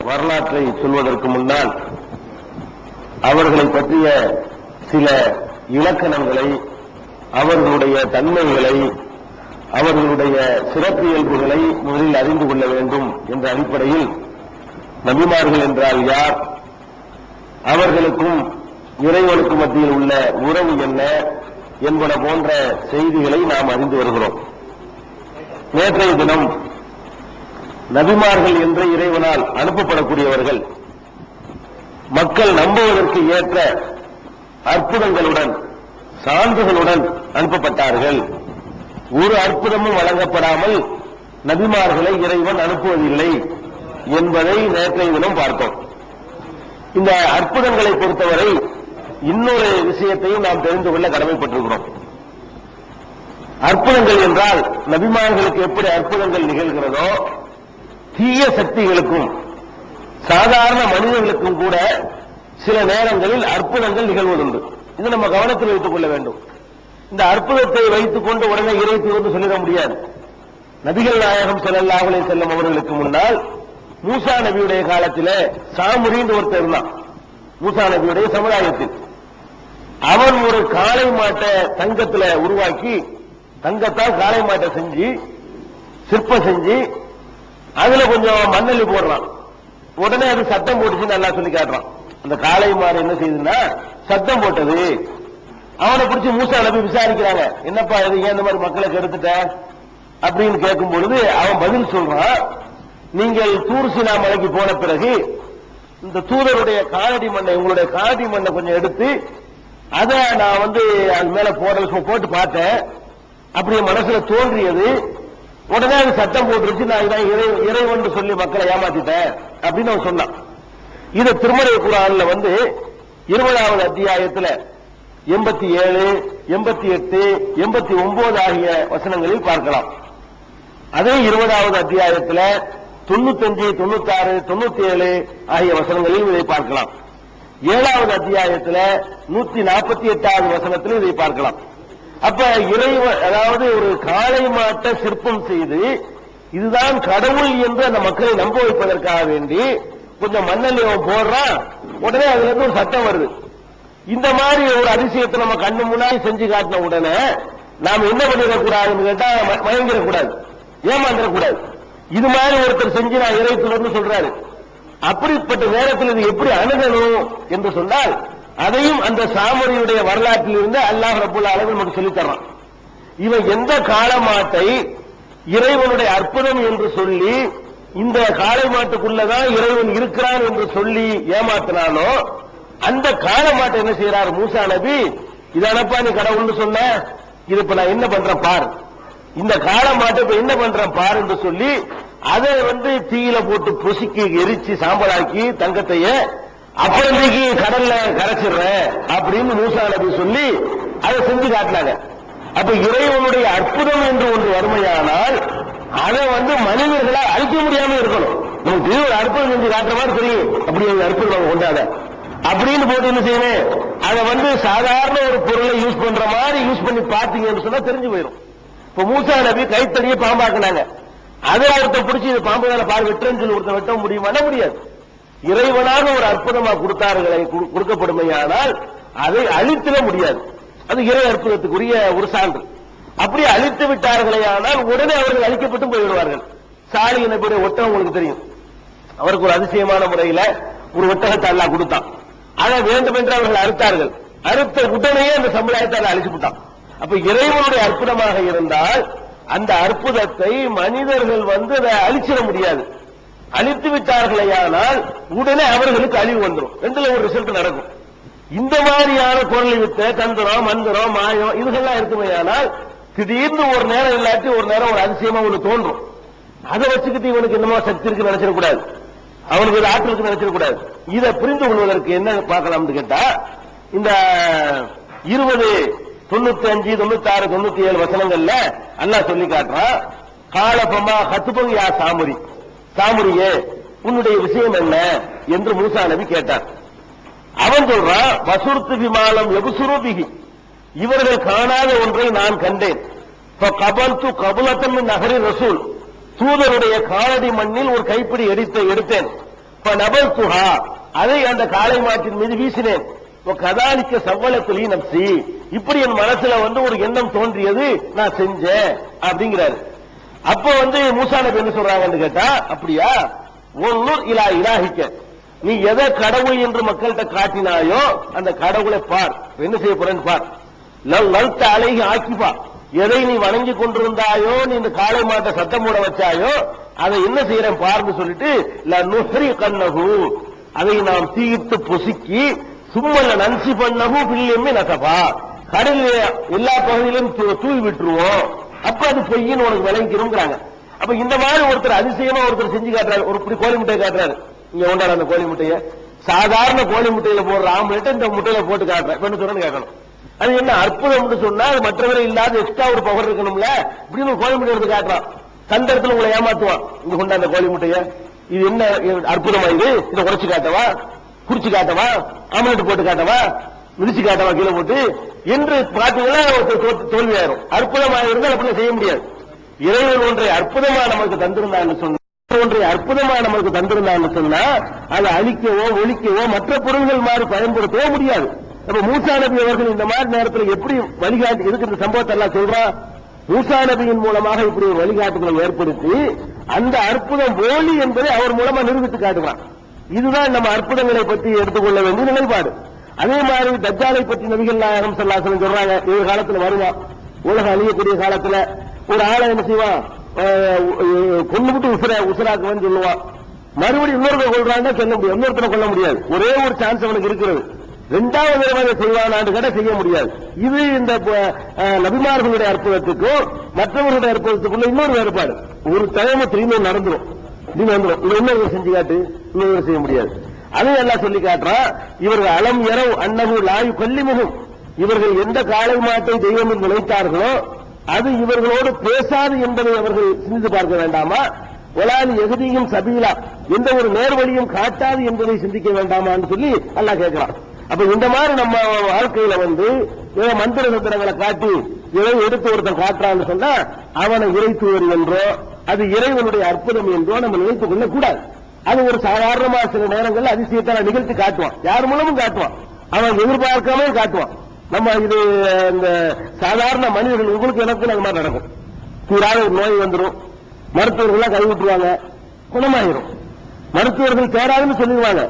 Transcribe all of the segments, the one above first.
வரலாற்றை சொல்வதற்கு முன்னால் அவர்களை பற்றிய சில இலக்கணங்களை, அவர்களுடைய தன்மைகளை, அவர்களுடைய சிறப்பியல்புகளை முதலில் அறிந்து கொள்ள வேண்டும் என்ற அடிப்படையில் நபிமார்கள் என்றால் யார், அவர்களுக்கும் இறைவனுக்கும் மத்தியில் உள்ள உறவு என்ன என்பன போன்ற செய்திகளை நாம் அறிந்து வருகிறோம். நேற்றைய தினம் நபிமார்கள் என்ற இறைவனால் அனுப்பப்படக்கூடியவர்கள் மக்கள் நம்புவதற்கு ஏற்ற அற்புதங்களுடன், சான்றுகளுடன் அனுப்பப்பட்டார்கள். ஒரு அற்புதமும் வழங்கப்படாமல் நபிமார்களை இறைவன் அனுப்புவதில்லை என்பதை நேற்றைய தினம் பார்த்தோம். இந்த அற்புதங்களை பொறுத்தவரை இன்னொரு விஷயத்தையும் நாம் தெரிந்து கொள்ள கடமைப்பட்டிருக்கிறோம். அற்புதங்கள் என்றால் நபிமார்களுக்கு எப்படி அற்புதங்கள் நிகழ்கிறதோ, தீய சக்திகளுக்கும் சாதாரண மனிதர்களுக்கும் கூட சில நேரங்களில் அற்புதங்கள் நிகழ்வதுண்டு. இது நம்ம கவனத்தில் வைத்துக் கொள்ள வேண்டும். இந்த அற்புதத்தை வைத்துக் கொண்டு உடனே இறை தூதர் சொல்லிட முடியாது. நபிகள் நாயகம் ஸல்லல்லாஹு அலைஹி வஸல்லம் அவர்களுக்கு முன்னால் மூசா நபியுடைய காலத்தில் சாமுரின்னு ஒருத்தர் இருந்தான். மூசா நபியுடைய சமுதாயத்தில் அவன் ஒரு காளை மாட்டை தங்கத்துல உருவாக்கி, தங்கத்தால் காளை மாட்டை செஞ்சு சிற்பம் செஞ்சு அதுல கொஞ்சம் மண்ணெல்லி போடுறான். உடனே அது சத்தம் போட்டுச்சுன்னு நல்லா சொல்லி காட்டுறான். அந்த காளை மாடு என்ன செய்யுதுன்னா சத்தம் போட்டது. அவனை பிடிச்சி மூசா நபி விசாரிக்கிறாங்க, என்னப்பா இது, ஏன் இந்த மாதிரி மக்களை கெடுத்துட்ட அப்படின்னு கேட்கும் பொழுது அவன் பதில் சொல்றான், நீங்கள் தூர் சீனா மலைக்கு போன பிறகு இந்த தூதருடைய காலடி மண்ணை, உங்களுடைய காலடி மண்ணை கொஞ்சம் எடுத்து அதை நான் அது மேல போட்டு பார்த்தேன். அப்படியே மனசுல தோன்றியது. உடனே அது சத்தம் போட்டுருச்சு, நான் இதான் இறைவன் சொல்லி மக்களை ஏமாத்திட்டேன் அப்படின்னு அவன் சொன்னான். இதை திருமறை குர்ஆன்ல 20வது அத்தியாயத்தில் 87, 88, 89 ஆகிய வசனங்களில் பார்க்கலாம். அதே 20வது அத்தியாயத்தில் 95, 96, 97 ஆகிய வசனங்களில் இதை பார்க்கலாம். 7வது அத்தியாயத்தில் 148வது வசனத்தில் இதை பார்க்கலாம். அப்ப இறைவன், அதாவது ஒரு காளை மாட்டை சிற்பம் செய்து இதுதான் கடவுள் என்று அந்த மக்களை நம்ப வைப்பதற்காக வேண்டி கொஞ்சம் மண்ணெல்லி போடுறான். உடனே அதுல இருந்து ஒரு சட்டம் வருது. இந்த மாதிரி ஒரு அதிசயத்தை நம்ம கண்ணு முன்னாடி செஞ்சு காட்டின உடனே நாம் என்ன பண்ணிடக்கூடாதுன்னு கேட்டா, மயங்கிடக்கூடாது, ஏமாந்துடக்கூடாது. இது மாதிரி ஒருத்தர் செஞ்சு நான் இறைத்துலன்னு சொல்றாரு. அப்படிப்பட்ட நேரத்தில் இது எப்படி அணுகணும் என்று சொன்னால், அதையும் அந்த சாமரியுடைய வரலாற்றில் இருந்து அல்லாஹ் ரப்பல் ஆலமீன் நமக்கு சொல்லித் தர்றான். இவன் எந்த காளமாட்டை இறைவனுடைய அற்புதம் என்று சொல்லி, இந்த காளை மாட்டுக்குள்ளதான் இறைவன் இருக்கிறான் என்று சொல்லி ஏமாத்தினானோ, அந்த காளமாட்டை என்ன செய்யறாரு மூசா நபி, இதானப்பா நீ கடவுள்னு சொன்ன, இது இப்ப நான் என்ன பண்றேன் பார், இந்த காளமாட்டை இப்ப என்ன பண்றேன் பார் என்று சொல்லி அதை தீயில போட்டு பொசுக்கி எரிச்சு சாம்பலாக்கி தங்கத்தைய அப்புறமேக்கு கடல்ல கரைச்சிடுறேன் அப்படின்னு மூசா நபி சொல்லி அதை செஞ்சு காட்டினாங்க. அப்ப இறைவனுடைய அற்புதம் என்று ஒன்று வறுமையானால் அதை மனிதர்களால் அழிக்க முடியாம இருக்கணும். நமக்கு ஒரு அற்புதம் செஞ்சு காட்டுற மாதிரி தெரியும், அப்படி ஒரு அற்புதம் கொண்டாட அப்படின்னு போட்டு என்ன செய்யணும், அதை சாதாரண ஒரு பொருளை யூஸ் பண்ற மாதிரி யூஸ் பண்ணி பார்த்தீங்கன்னு சொன்னா தெரிஞ்சு போயிடும். இப்ப மூசா நபி கைத்தறிய பாம்பாக்குனாங்க. அதை ஒருத்தர் பிடிச்சி இது பாம்பு வேலை பால் வெட்டுறேன்னு சொல்லி ஒருத்தர் வெட்ட முடியுமா? முடியாது. இறைவனாக ஒரு அற்புதமா கொடுக்கப்படுமையானால் அதை அழித்திட முடியாது. அது இறை அற்புதத்துக்குரிய ஒரு சான்று. அப்படி அழித்து விட்டார்களே ஆனால் உடனே அவர்கள் அழிக்கப்பட்டு போய்விடுவார்கள். சாலி நபியுடைய ஒட்டகம் உங்களுக்கு தெரியும். அவருக்கு ஒரு அதிசயமான முறையில் ஒரு ஒட்டகத்தை அல்லாஹ் கொடுத்தான். அதை வேண்டும் என்று அவர்கள் அறுத்தார்கள். அறுத்த உடனே அந்த சமுதாயத்தை அழிச்சு விட்டான். அப்ப இறைவனுடைய அற்புதமாக இருந்தால் அந்த அற்புதத்தை மனிதர்கள் அதை அழிச்சிட முடியாது. அழித்து விட்டார்களேயானால் உடனே அவர்களுக்கு அழிவு வந்துடும். ரெண்டுல ஒரு ரிசல்ட் நடக்கும். இந்த மாதிரியான பொருளை வித்த தந்திரம், மந்திரம், மாயம் இதுகள்லாம் இருக்குமையானால் திடீர்னு ஒரு நேரம் இல்லாட்டி ஒரு நேரம் ஒரு அதிசயமா ஒன்று தோன்றும். அதை வச்சுக்கிட்டு இவனுக்கு என்னமோ சக்தி இருக்கு நினைச்சிடக்கூடாது, அவனுக்கு ஒரு ஆற்றல் இருக்கு நினைச்சிடக்கூடாது. இதை புரிந்து கொள்வதற்கு என்ன பார்க்கலாம்னு கேட்டா, இந்த 20, 95, 96, 97 வசனங்கள்ல அல்லாஹ் சொல்லி காட்டுறான், காலபமா ஹத்துபங் யா சாமுரி, சாமுரியே உன்னுடைய விஷயம் என்ன என்று மூசா நபி கேட்டார். அவன் சொல்றான், வசுர்த்து விமானம் எபுசுரூபிகி, இவர்கள் காணாத ஒன்றை நான் கண்டேன். கபல்து கபுலத்தன் நகரி ரசூல், தூதருடைய காலடி மண்ணில் ஒரு கைப்பிடி எடுத்தேன். நபல்துஹா, அதை அந்த காளை மாட்டின் மீது வீசினேன். கதாலிக்க சவ்வளத்துலி நப்சி, இப்படி என் மனசுல ஒரு எண்ணம் தோன்றியது, நான் செஞ்சேன் அப்படிங்கிறாரு. அப்ப மூசா நபி என்ன சொல்றாங்கன்னு கேட்டா, அப்படியா, ஒன்னூர் இலா இலாஹிக்க, நீ எதை கடவுள் என்று மக்கள்கிட்ட காட்டினாயோ அந்த கடவுளை பார், என்ன செய்ய போறேன்னு பார். லல்த அலைகி ஆக்கிப்பா, எதை நீ வணங்கி கொண்டிருந்தாயோ, நீ இந்த காளை மாட்டை சத்தம் போட வச்சாயோ, அதை என்ன செய்யறேன் பார்னு சொல்லிட்டு, நுஹ்ரி கண்ணகு, அதை நாம் தீர்த்து பொசுக்கி, சும்மல்ல நன்சி பண்ணகு பிள்ளையுமே நசபா, கடலில் எல்லா பகுதியிலும் தூவி விட்டுருவோம், அப்ப அது பொய்ன்னு உனக்கு விளங்கிக்கிறோங்கிறாங்க. அப்ப இந்த மாதிரி ஒருத்தர் அதிசயமா ஒருத்தர் செஞ்சு காட்டுறாரு. ஒரு இப்படி கோழி முட்டையை காட்டுறாரு, இங்க கொண்டாட அந்த கோழி முட்டைய, சாதாரண கோழி முட்டையில போடுற ஆம்லெட் இந்த முட்டையில போட்டு காட்டுறேன், என்ன சொல்றேன்னு கேட்கணும். அது என்ன அற்புதம் சொன்னா, அது மற்றவரை இல்லாத எக்ஸ்ட்ரா ஒரு பவர் இருக்கணும்ல, இப்படின்னு கோழி முட்டை எடுத்து காட்டுறான். சந்தர்ப்பத்தில் உங்களை ஏமாத்துவான், இங்க கொண்டாந்த கோழி முட்டைய, இது என்ன அற்புதமா, இது இதை உடைச்சு காட்டவா, குறிச்சு காட்டவா, ஆம்லெட் போட்டு காட்டவா, மிதிச்சு காட்டவா கீழே போட்டு என்று பாத்தீங்கன்னா தோல்வியாயிரும். அற்புதமாக இருந்தால் அப்படி செய்ய முடியாது. இறைவன் ஒன்றை அற்புதமா நமக்கு தந்திருந்தான்னு சொன்னா, ஒன்றை அற்புதமா நமக்கு தந்திருந்தான்னு சொன்னா, அதை அழிக்கவோ ஒழிக்கவோ மற்ற பொருள்கள் மாதிரி பயன்படுத்தவோ முடியாது. அப்ப மூசா நபி அவர்கள் இந்த மாதிரி நேரத்தில் எப்படி வழிகாட்டி இருக்கிற சம்பவத்தை எல்லாம் சொல்றான். மூசா நபியின் மூலமாக இப்படி ஒரு வழிகாட்டுகளை ஏற்படுத்தி அந்த அற்புதம் போலி என்பதை அவர் மூலமா நிரூபித்து காட்டுகிறான். இதுதான் நம்ம அற்புதங்களை பற்றி எடுத்துக்கொள்ள வேண்டிய நிலைப்பாடு. அதே மாதிரி தஜ்ஜாலை பற்றி நபிகள் நாயகம் ஸல்லல்லாஹு அலைஹி வஸல்லம் சொல்றாங்க, ஒரு காலத்துல வருவான், உலகம் அழியக்கூடிய காலத்துல ஒரு ஆளை என்ன செய்வான், கொண்டு விட்டு உசுராக்குவன்னு சொல்லுவான். மறுபடியும் இன்னொருத்தர் கொள்றாங்க, சொல்ல முடியாது, இன்னொருத்தரை கொள்ள முடியாது. ஒரே ஒரு சான்ஸ் அவனுக்கு இருக்கிறது. இரண்டாவது தடவை செய்வானான்னு கேட்ட செய்ய முடியாது. இது இந்த நபிமார்களுடைய அற்புதத்துக்கும் மற்றவர்களுடைய அற்புதத்துக்குள்ள இன்னொரு வேறுபாடு. ஒரு தயம திரும்பி நடந்துடும், வந்துடும். இது இன்னொரு செஞ்சு காட்டு, இன்னொரு செய்ய முடியாது. அதையும் எல்லாம் சொல்லி காட்டுறான். இவர்கள் அலம் எரவு அன்னகு லாயு கல்லிமுகம், இவர்கள் எந்த காளை மாட்டை தெய்வம் என்று நினைத்தார்களோ அது இவர்களோடு பேசாது என்பதை அவர்கள் சிந்தித்து பார்க்க வேண்டாமா? ஒலாலி எகுதியும் சபீலா, எந்த ஒரு நேர்வழியும் காட்டாது என்பதை சிந்திக்க வேண்டாமான்னு சொல்லி அல்லாஹ் கேட்கிறான். அப்ப இந்த மாதிரி நம்ம வாழ்க்கையில மந்திர தந்திரங்களை காட்டி இதை எடுத்து ஒருத்தன் காட்டுறான்னு சொன்னா அவனை இறைத்துவர் என்றோ அது இறைவனுடைய அற்புதம் என்றோ நம்ம நினைத்துக் கொள்ள கூடாது. அது ஒரு சாதாரணமா சில நேரங்களில் அதிசயத்தை நிகழ்த்தி காட்டுவான், யார் மூலமும் காட்டுவான், அவன் எதிர்பார்க்காம காட்டுவான். நம்ம இது இந்த சாதாரண மனிதர்கள் உங்களுக்கு எனக்கு அந்த மாதிரி நடக்கும். கூடாத ஒரு நோய் வந்துடும், மருத்துவர்கள் கைவிட்டுருவாங்க, குணமாயிரும். மருத்துவர்கள் சேராதுன்னு சொல்லிடுவாங்க.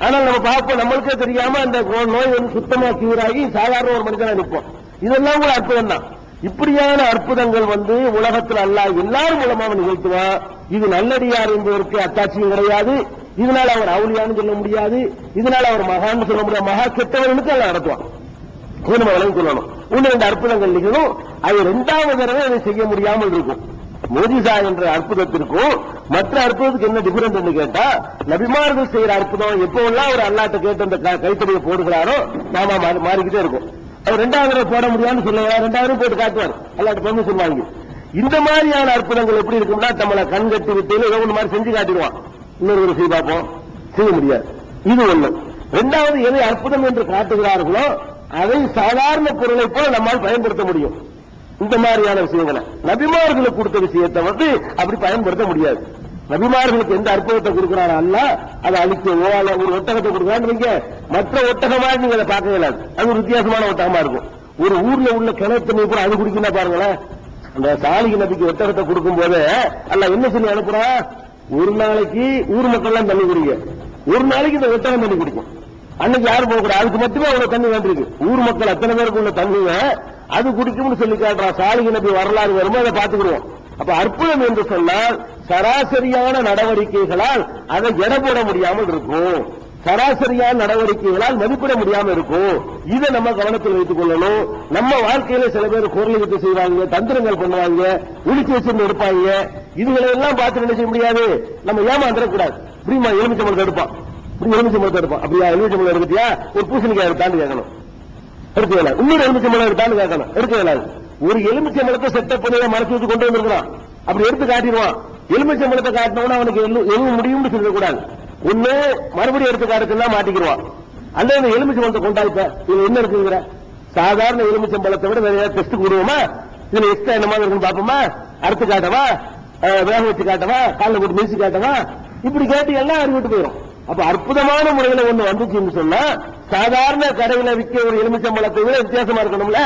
ஆனால் நம்ம பார்ப்போம், நம்மளுக்கே தெரியாம அந்த நோய் சுத்தமா கியூராகி சாதாரண ஒரு மனிதனா நிற்போம். இதெல்லாம் கூட அற்புதம் தான். இப்படியான அற்புதங்கள் உலகத்தில் அல்லாஹ் எல்லாரும் மூலமாக நிகழ்த்துவான். இது நல்லடியார் என்பதற்கு அத்தாட்சியும் கிடையாது. இதனால அவர் அவுலியான்னு சொல்ல முடியாது, இதனால அவர் மகான்னு சொல்ல முடியாது. மகா கெட்டவர்களுக்கு எல்லாம் நடத்துவான். நம்ம விளங்கி சொல்லணும். இன்னும் இந்த அற்புதங்கள் நிகழும், அது இரண்டாவது தடவை அதை செய்ய முடியாமல் இருக்கும். மோஜிசா என்ற அற்புதத்திற்கும் மற்ற அற்புதத்துக்கு என்ன டிஃபரன்ஸ் கேட்டா, நபிமார்கள் செய்யற அற்புதம் எப்போல்லாம் ஒரு அல்லாட்ட கேட்டு அந்த கைத்தறியை போடுகிறாரோ நாம மாறிக்கிட்டே இருக்கும். அவர் இரண்டாவது தடவை போட முடியாதுன்னு சொல்ல, இரண்டாவது போட்டு காட்டுவார், அல்லாட்ட பெர்மிஷன் வாங்கி. இந்த மாதிரியான அற்புதங்கள் எப்படி இருக்கும்னா, நம்மளை கண் கட்டி விட்டு ஏதோ ஒன்று மாதிரி செஞ்சு காட்டிடுவான். இன்னொரு செய்ய பார்ப்போம், செய்ய முடியாது. இது ஒண்ணு. இரண்டாவது, எதை அற்புதம் என்று காட்டுகிறார்களோ அதை சாதாரண பொருளை போல நம்மால் பயன்படுத்த முடியும். இந்த மாதிரியான விஷயங்களை நபிமார்களுக்கு கொடுத்த விஷயத்தை அப்படி பயன்படுத்த முடியாது. நபிமார்களுக்கு எந்த அற்புதத்தை கொடுக்கிறாரோ அல்லாஹ் அதை அழிக்கவோ ஒரு ஒட்டகத்தை கொடுக்கிறான்னு மற்ற ஒட்டகமாக நீங்க அதை பார்க்க இயலாது. அது ஒரு வித்தியாசமான ஒட்டகமா இருக்கும். ஒரு ஊர்ல உள்ள கிணத்து நீர் கூட அது குடிக்கணும் பாருங்களேன். அந்த சாலிக நபிக்கு ஒட்டகத்தை கொடுக்கும் போது அல்லாஹ் என்ன சொல்லி அனுப்புறா, ஒரு நாளைக்கு ஊர் மக்கள் எல்லாம் தண்ணி குடிக்க, ஒரு நாளைக்கு இந்த ஒட்டகம் தண்ணி குடிக்கும். அன்னைக்கு யாரும் போகக்கூடாது, அதுக்கு மட்டுமே அவ்வளவு தண்ணி வேண்டியிருக்கு. ஊர் மக்கள் அத்தனை பேருக்கு உள்ள தண்ணியை அது குடிக்கும்னு சொல்லி காட்டுறான். சாலிக நபி வரலாறு வரும்போது அதை பார்த்துக்கிடுவோம். அப்ப அற்புதம் என்று சொன்னால் சராசரியான நடவடிக்கைகளால் அதை எடை போட முடியாமல் இருக்கும், சராசரியான நடவடிக்கைகளால் மதிப்பிட முடியாமல் இருக்கும். இதை நம்ம கவனத்தில் வைத்துக் கொள்ளணும். நம்ம வாழ்க்கையில சில பேர் குரல் செய்வாங்க, தந்திரங்கள் பண்ணுவாங்க, உளிச்சு வச்சு எடுப்பாங்க. இதுகளை எல்லாம் பார்த்து என்ன செய்ய முடியாது, நம்ம ஏமாந்துடக்கூடாது. இப்படிமா எலுமிச்சம்பழத்தை எடுப்பான், இப்படி எலுமிச்சம்பழத்தை எடுப்பான், அப்படியா எலுமிச்சம்பழம் எடுத்தியா, ஒரு பூசணிக்காய் எடுத்தான்னு கேட்கணும், எடுக்க இயலாது. இன்னொரு எலுமிச்சம்பழம் எடுத்தான்னு கேட்கணும், எடுக்க இயலாது. ஒரு எலுமிச்சம்பழத்தை செட்டப் பண்ணி மறைச்சு வச்சு கொண்டு வந்திருக்கிறான், அப்படி எடுத்து காட்டிடுவான். எலுமிச்சம்பழத்தை காட்டினவனா அவனுக்கு எதுவும் முடியும்னு சொல்லக்கூடாது. ஒண்ணு மறுபடியும் எடுத்து காட்டுன்னா மாட்டிக்கிடுவான். அல்ல இந்த எலுமிச்சம்பழத்தை கொண்டாடிப்ப இது என்ன இருக்குங்கிற, சாதாரண எலுமிச்சம்பழத்தை விட வேற ஏதாவது டெஸ்ட் கொடுவோமா, இதுல எக்ஸ்ட்ரா என்ன மாதிரி இருக்குன்னு பாப்போமா, அறுத்து காட்டவா, வேக வச்சு காட்டவா, காலில் போட்டு மிதிச்சு காட்டவா, இப்படி கேட்டு எல்லாம் அறிவிட்டு போயிடும். அப்ப அற்புதமான முறையில ஒண்ணு வந்துச்சுன்னு சொன்னா சாதாரண கடையில விற்க ஒரு எலுமிச்சம்பழத்தை விட வித்தியாசமா இருக்கணும்ல.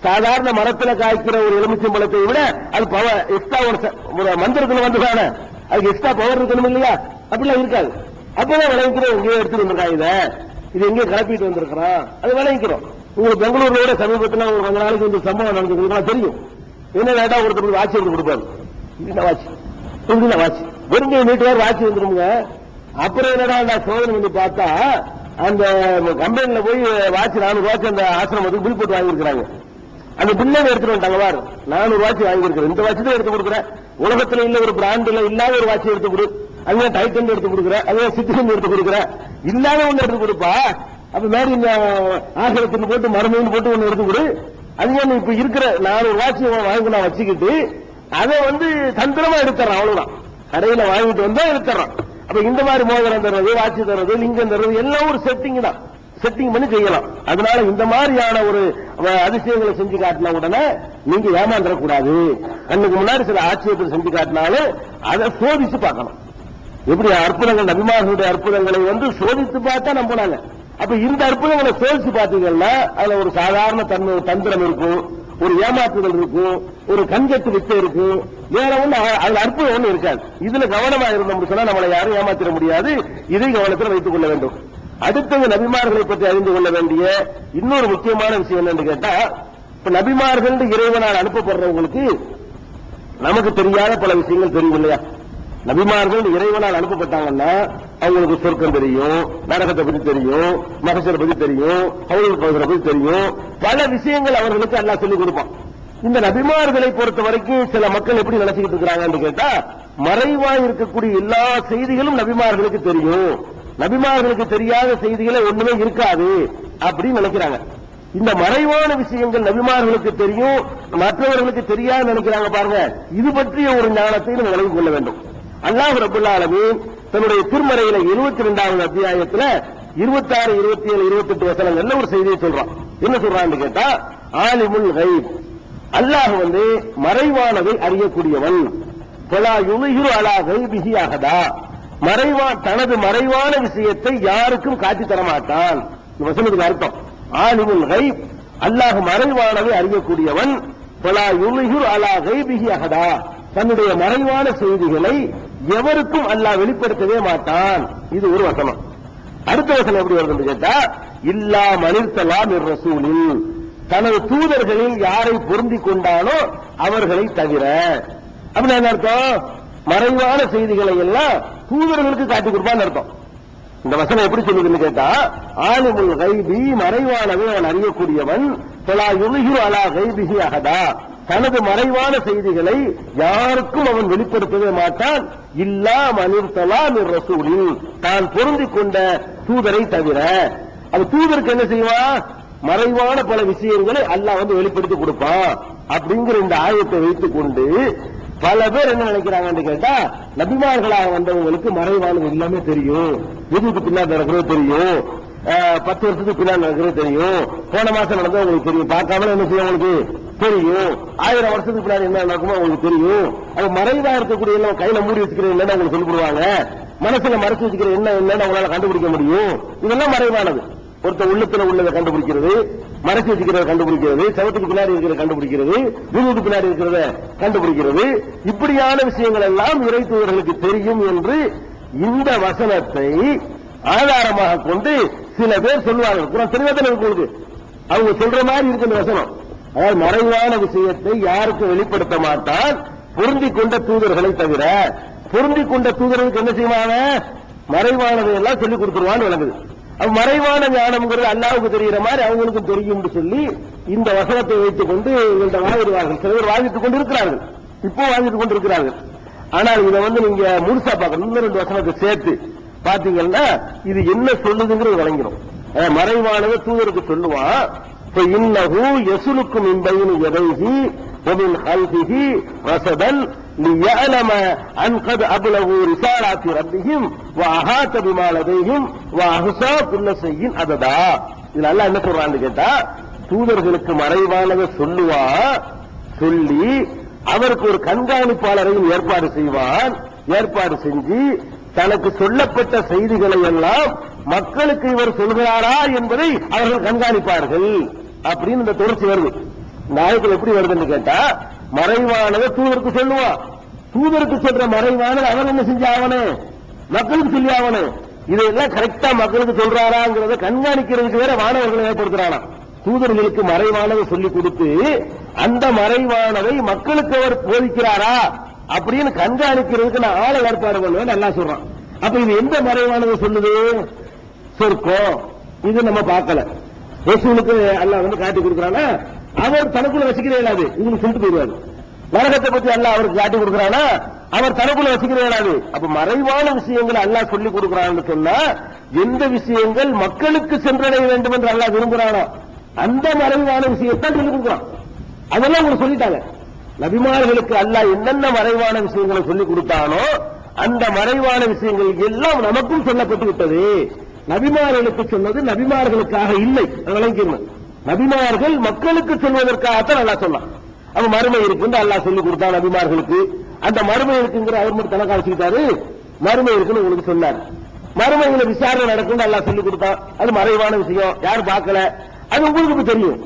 சாதாரண மரத்துல காய்க்கிற ஒரு எலுமிச்சம்பழத்தை விட அது பவர் எக்ஸ்ட்ரா ஒரு மந்திரத்துல வந்துதானே அதுக்கு எக்ஸ்ட்ரா பவர் இருக்கணும் இல்லையா? அப்படிலாம் இருக்காது. அப்பதான் விளைவிக்கிறோம். எங்கேயோ எடுத்துட்டு வந்திருக்காங்க, இது எங்கேயோ கிளப்பிட்டு வந்திருக்கிறோம், அது விளைவிக்கிறோம். உங்களுக்கு பெங்களூர்ல சமீபத்தில் ஒரு கொஞ்ச நாளைக்கு வந்து சம்பவம் நடந்து தெரியும். என்ன வேண்டா ஒருத்தர் வாட்சி எடுத்து கொடுப்பாரு. வாட்சி வெறுங்க வீட்டுக்கார் வாட்சி வந்துருங்க. அப்புறம் என்னடா நான் சோதனை பண்ணி பார்த்தா அந்த கம்பெனில போய் வாட்சி 400 வாட்சி அந்த ஆசிரமத்துக்கு பில் போட்டு வாங்கியிருக்கிறாங்க. அந்த பில்லை எடுத்துட்டு வந்துட்டாங்க. பாரு 400 வாட்சி வாங்கியிருக்கிறேன், இந்த வாட்சி தான் எடுத்து கொடுக்குறேன். உலகத்துல இல்ல ஒரு பிராண்ட்ல இல்லாத ஒரு வாட்சி எடுத்து கொடு, அதுதான் டைட்டன் எடுத்து கொடுக்குறேன், அதுதான் சித்திரம் எடுத்து கொடுக்குறேன், இல்லாத ஒண்ணு எடுத்து கொடுப்பா. அப்ப மேரி இந்த ஆசிரத்தின் போட்டு மருமைன்னு போட்டு ஒண்ணு எடுத்து கொடு. அது இப்ப இருக்கிற 400 வாட்சி வாங்கி நான் வச்சுக்கிட்டு அதை தந்திரமா எடுத்துறான். அவ்வளவுதான். கடையில வாங்கிட்டு வந்தா எடுத்துறான். அப்ப இந்த மாதிரி மோதிரம் தர்றது, வாட்சி தர்றது, லிங்கம் தர்றது எல்லாம் ஒரு செட்டிங் தான். செட்டிங் பண்ணி செய்யலாம். அதனால இந்த மாதிரியான ஒரு அதிசயங்களை செஞ்சு காட்டின உடனே நீங்க ஏமாந்துடக்கூடாது. கண்ணுக்கு முன்னாடி சில ஆச்சரியத்தை செஞ்சு காட்டினாலும் அதை சோதிச்சு பார்க்கணும். எப்படி அற்புதங்கள் நபிமார்களுடைய அற்புதங்களை சோதித்து பார்த்தா நம்பினாங்க. அப்ப இந்த அற்புதங்களை சோதிச்சு பார்த்தீங்கன்னா அதுல ஒரு சாதாரண தந்திரம் இருக்கும், ஒரு ஏமாற்றுதல் இருக்கும், ஒரு கண்கட்டு வித்தை இருக்கும், வேற ஒண்ணு அதுல அற்புதம் ஒண்ணு இருக்காது. இதுல கவனமா இருந்தோம்னு சொன்னா நம்மளை யாரும் ஏமாத்திட முடியாது. இதை கவனத்தில் வைத்துக் கொள்ள வேண்டும். அடுத்தது நபிமார்களை பற்றி அறிந்து கொள்ள வேண்டிய இன்னொரு முக்கியமான விஷயம் என்னன்னு கேட்டா, இப்ப நபிமார்கள் இறைவனால் அனுப்பப்படுறவங்களுக்கு நமக்கு தெரியாத பல விஷயங்கள் தெரியும் இல்லையா? நபிமார்கள் இறைவனால் அனுப்பப்பட்டாங்கன்னா அவங்களுக்கு சொர்க்கம் தெரியும், நரகத்தை பத்தி தெரியும், மகசரை பத்தி தெரியும், அவங்களுக்கு பத்தி தெரியும், பல விஷயங்கள் அவர்களுக்கு அல்லாஹ் சொல்லிக் கொடுப்பான். இந்த நபிமார்களை பொறுத்த வரைக்கும் சில மக்கள் எப்படி நினைச்சுக்கிட்டு இருக்கிறாங்கன்னு கேட்டா, மறைவாய் இருக்கக்கூடிய எல்லா செய்திகளும் நபிமார்களுக்கு தெரியும், நபிமார்களுக்கு தெரியாத செய்திகளே ஒண்ணுமே இருக்காது அப்படின்னு நினைக்கிறாங்க. இந்த மறைவான விஷயங்கள் நபிமார்களுக்கு தெரியும், மற்றவர்களுக்கு தெரியாது நினைக்கிறாங்க பாருங்க. இது பற்றிய ஒரு ஞானத்தை நம்ம விளங்கிக் கொள்ள வேண்டும். அல்லாஹ் ரப்பல் ஆலமீன் தன்னுடைய திருமறையில 72வது அத்தியாயத்துல 26, 27, 28 வசனங்கள்ல ஒரு செய்தியை சொல்றான். என்ன சொல்றான்னு கேட்டா, ஆலிமுல் கைப், அல்லாஹ் மறைவானதை அறியக்கூடியவன். ஃபலா யுظஹிரு அலா கைபிஹி அஹதா, தனது மறைவான விஷயத்தை யாருக்கும் காட்டி தரமாட்டான். இந்த வசனத்துக்கு அர்த்தம் ஆலிமுல் கைப், அல்லாஹ் மறைவானதை அறியக்கூடியவன். ஃபலா யுظஹிரு அலா கைபிஹி அஹதா, தன்னுடைய மறைவான செய்திகளை எவருக்கும் அல்லாஹ் வெளிப்படுத்தவே மாட்டான். இது ஒரு வசனம். அடுத்த வசனம் எப்படி வருது கேட்டா, இல்லா மனிர்தலா மிர் ரசூலின், தனது தூதர்களில் யாரை பொருந்திக் கொண்டானோ அவர்களை தவிர. அப்படின்னு என்ன அர்த்தம்? மறைவான செய்திகளை எல்லாம் தூதர்களுக்கு காட்டி கொடுப்பான்னு அர்த்தம். இந்த வசனம் எப்படி சொல்லுதுன்னு கேட்டா, ஆலிமுல் கைபி, மறைவானவை அவன் அறியக்கூடியவன். ஃபலா யுظஹிரு அலா கைபிஹி அஹதா, தனது மறைவான செய்திகளை யாருக்கும் அவன் வெளிப்படுத்தவே மாட்டான். இல்லா மனிர்தலா மிர் ரசூலின், தான் பொருந்திக் கொண்ட தூதரை தவிர. அது தூதருக்கு என்ன செய்வான்? மறைவான பல விஷயங்களை அல்லாஹ் வெளிப்படுத்தி கொடுப்பான். அப்படிங்கிற இந்த ஆயத்தை வைத்துக் கொண்டு பல பேர் என்ன நினைக்கிறாங்கன்னு கேட்டா, நபிமார்களாக வந்தவங்களுக்கு மறைவானது எல்லாமே தெரியும், எதுக்கு பின்னாடி நடக்கிறது தெரியும், 10 வருஷத்துக்கு பின்னாடி நடக்கிறது தெரியும், போன மாசம் நடந்தது உங்களுக்கு தெரியும், பார்க்காம என்ன செய்யும் உங்களுக்கு தெரியும், 1000 வருஷத்துக்கு பின்னாடி என்ன நடக்குமோ உங்களுக்கு தெரியும். அது மறைவா இருக்கக்கூடிய எல்லாம் கையில மூடி வச்சுக்கிற என்னன்னு உங்களுக்கு சொல்லிவிடுவாங்க, மனசுல மறைச்சு வச்சுக்கிற என்னன்னு அவங்களால கண்டுபிடிக்க முடியும். இதெல்லாம் மறைவானது. ஒருத்தர் உள்ளத்துல உள்ளதை கண்டுபிடிக்கிறது, மறைச்சு வச்சுக்கிறத கண்டுபிடிக்கிறது, சவத்துக்கு பின்னாடி இருக்கிறத கண்டுபிடிக்கிறது, வீட்டுக்கு பின்னாடி இருக்கிறத கண்டுபிடிக்கிறது, இப்படியான விஷயங்கள் எல்லாம் இறை தூதர்களுக்கு தெரியும் என்று இந்த வசனத்தை ஆதாரமாக கொண்டு சில பேர் சொல்லுவாங்க. குர்ஆன் தெரியாத உங்களுக்கு அவங்க சொல்ற மாதிரி இருக்கு இந்த வசனம். அதாவது மறைவான விஷயத்தை யாருக்கு வெளிப்படுத்த மாட்டான், பொருந்திக் கொண்ட தூதர்களை தவிர. பொருந்திக் கொண்ட தூதர்களுக்கு என்ன செய்வாங்க? மறைவானதை எல்லாம் சொல்லிக் கொடுத்துருவான்னு விளங்குது. அவ் மறைவான ஞானம்ங்கிறது அல்லாஹ்வுக்கு தெரிகிற மாதிரி அவங்களுக்கும் தெரியும் சொல்லி இந்த வசனத்தை வைத்துக் கொண்டு இவங்கள்ட்ட வாங்கிடுவார்கள். சில பேர் வாங்கிட்டுக் கொண்டு இருக்கிறார்கள், இப்போ வாங்கிட்டுக் கொண்டு இருக்கிறார்கள். ஆனால் இதை நீங்க முழுசா பார்க்கணும். இன்னும் 2 வசனத்தை சேர்த்து பாத்தீங்கன்னா இது என்ன சொல்லுதுங்கிறது விளங்கிடும். மறைவானதை தூதருக்கு சொல்லுவான். இன்னஹு யஸ்லுக்கு மின் பைனி யதைஹி வ மின் ஹல்ஃபிஹி ரஸதன் லியஅலம அன் கத் அப்லகு ரிசாலாத்தி ரப்பிஹிம் வ அஹாத பிமா லதைஹிம் வ அஹ்ஸா குல்ல ஷைஇன் அததா. இதுல அல்லாஹ் என்ன சொல்றான்னு கேட்டா, தூதர்களுக்கு மறைவானதை சொல்லுவான், சொல்லி அவருக்கு ஒரு கண்காணிப்பாளரையும் ஏற்பாடு செய்வான். ஏற்பாடு செஞ்சு தனக்கு சொல்லப்பட்ட செய்திகளை எல்லாம் மக்களுக்கு இவர் சொல்கிறாரா என்பதை அவர்கள் கண்காணிப்பார்கள் அப்படின்னு இந்த தொடர்ச்சி வருது. இந்த ஆயத்தில் எப்படி வருதுன்னு கேட்டா, மறைவானதை தூதருக்கு சொல்லுவான். தூதருக்கு சொல்ற மறைவானது அவன் என்ன செஞ்ச ஆவனு, மக்களுக்கு சொல்லி ஆவனு. இதெல்லாம் கரெக்டா மக்களுக்கு சொல்றாராங்கிறத கண்காணிக்கிறதுக்கு வேற வானவர்களை ஏற்படுத்துறானா. தூதர்களுக்கு மறைவானதை சொல்லிக் கொடுத்து அந்த மறைவானதை மக்களுக்கு அவர் போதிக்கிறாரா அப்படின்னு கண்காணிக்கிறதுக்கு நான் ஆளை ஏற்பாடு பண்ணுவேன் நல்லா சொல்றான். அப்ப இது எந்த மறைவானதை சொல்லுது? சொர்க்கம். இது நம்ம பார்க்கல. ரசூலுக்கு அல்லாஹ் வந்து காட்டி கொடுக்கறானா, அவர் தனக்குள்ள வச்சுக்கிறே இல்லாது இதுன்னு சொல்லிட்டு போயிடுவாரு. நரகத்தை பத்தி அல்லாஹ் அவருக்கு காட்டி கொடுக்கறானா, அவர் தனக்குள்ள வச்சுக்கிறே இல்லாது. அப்ப மறைவான விஷயங்களை அல்லாஹ் சொல்லிக் கொடுக்கறான்னு சொன்னா, எந்த விஷயங்கள் மக்களுக்கு சென்றடைய வேண்டும் என்று அல்லாஹ் விரும்புறானோ அந்த மறைவான விஷயத்தான் சொல்லிக் கொடுக்கிறான். அதெல்லாம் உங்களுக்கு சொல்லிட்டாங்க. நபிமார்களுக்கு அல்லாஹ் என்னென்ன மறைவான விஷயங்களை சொல்லிக் கொடுத்தானோ அந்த மறைவான விஷயங்கள் எல்லாம் நமக்கும் சொல்லப்பட்டு விட்டது. நபிமார்களுக்கு சொன்னது நபிமார்களுக்காக இல்லை, விளங்கிக்கணும். நபிமார்கள் மக்களுக்கு சொல்வதற்காகத்தான் அல்லாஹ் சொன்னான். அப்ப மறுமை இருக்குன்னு அல்லாஹ் சொல்லிக் கொடுத்தான் நபிமார்களுக்கு. அந்த மறுமை இருக்குங்கிற அவர் மட்டும் தனக்கு வச்சுக்கிட்டாரு. மறுமை இருக்குன்னு உங்களுக்கு சொன்னார். மறுமையில விசாரணை நடக்கும் அல்லாஹ் சொல்லிக் கொடுத்தான். அது மறைவான விஷயம், யாரும் பார்க்கல. அது உங்களுக்கு தெரியும்.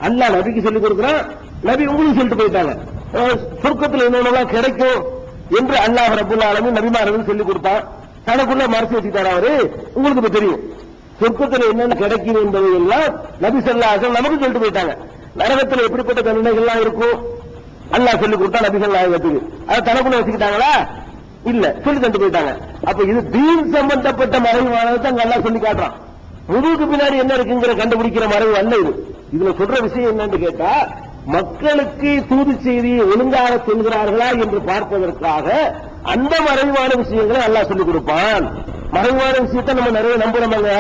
அல்லாஹ் நபிக்கு சொல்லிக் கொடுக்கிறான், நபி உங்களுக்கு சொல்லிட்டு போயிட்டாங்க. சொர்க்கத்தில் என்னென்னலாம் கிடைக்கும் என்று அல்லாஹ் ரப்பல் ஆலமீன் நபிமார்கள் சொல்லிக் கொடுத்தான். தனக்குள்ள மறைச்சு வச்சுட்டாரு அவரு. உங்களுக்கு தெரியும் சொர்க்கத்தில் என்னென்ன கிடைக்கும் என்பதை எல்லாம் நபி ஸல்லல்லாஹு அலைஹி வஸல்லம் நமக்கு சொல்லிட்டு போயிட்டாங்க. நரகத்தில் எப்படிப்பட்ட தண்டனைகள்லாம் இருக்கும் அல்லாஹ் சொல்லிக் கொடுத்தா நபி ஸல்லல்லாஹு அலைஹி வஸல்லம். அதை தனக்குள்ள வச்சுக்கிட்டாங்களா? இல்ல, சொல்லி தந்து போயிட்டாங்க. அப்ப இது தீன் சம்பந்தப்பட்ட மறைவானதை தான் அல்லாஹ் சொல்லி காட்டுறான். முதுகுக்கு பின்னாடி என்ன இருக்குங்கிற கண்டுபிடிக்கிற மறைவு அல்ல இது. இதுல சொல்ற விஷயம் என்னன்னு கேட்டா, மக்களுக்கு தூது செய்தியை ஒழுங்காக சொல்கிறார்களா என்று பார்ப்பதற்காக அந்த மறைவான விஷயங்களை அல்லாஹ் சொல்லிக் கொடுப்பான். மறைவான விஷயத்தை நம்ம நிறைய நம்புறோம்ங்க.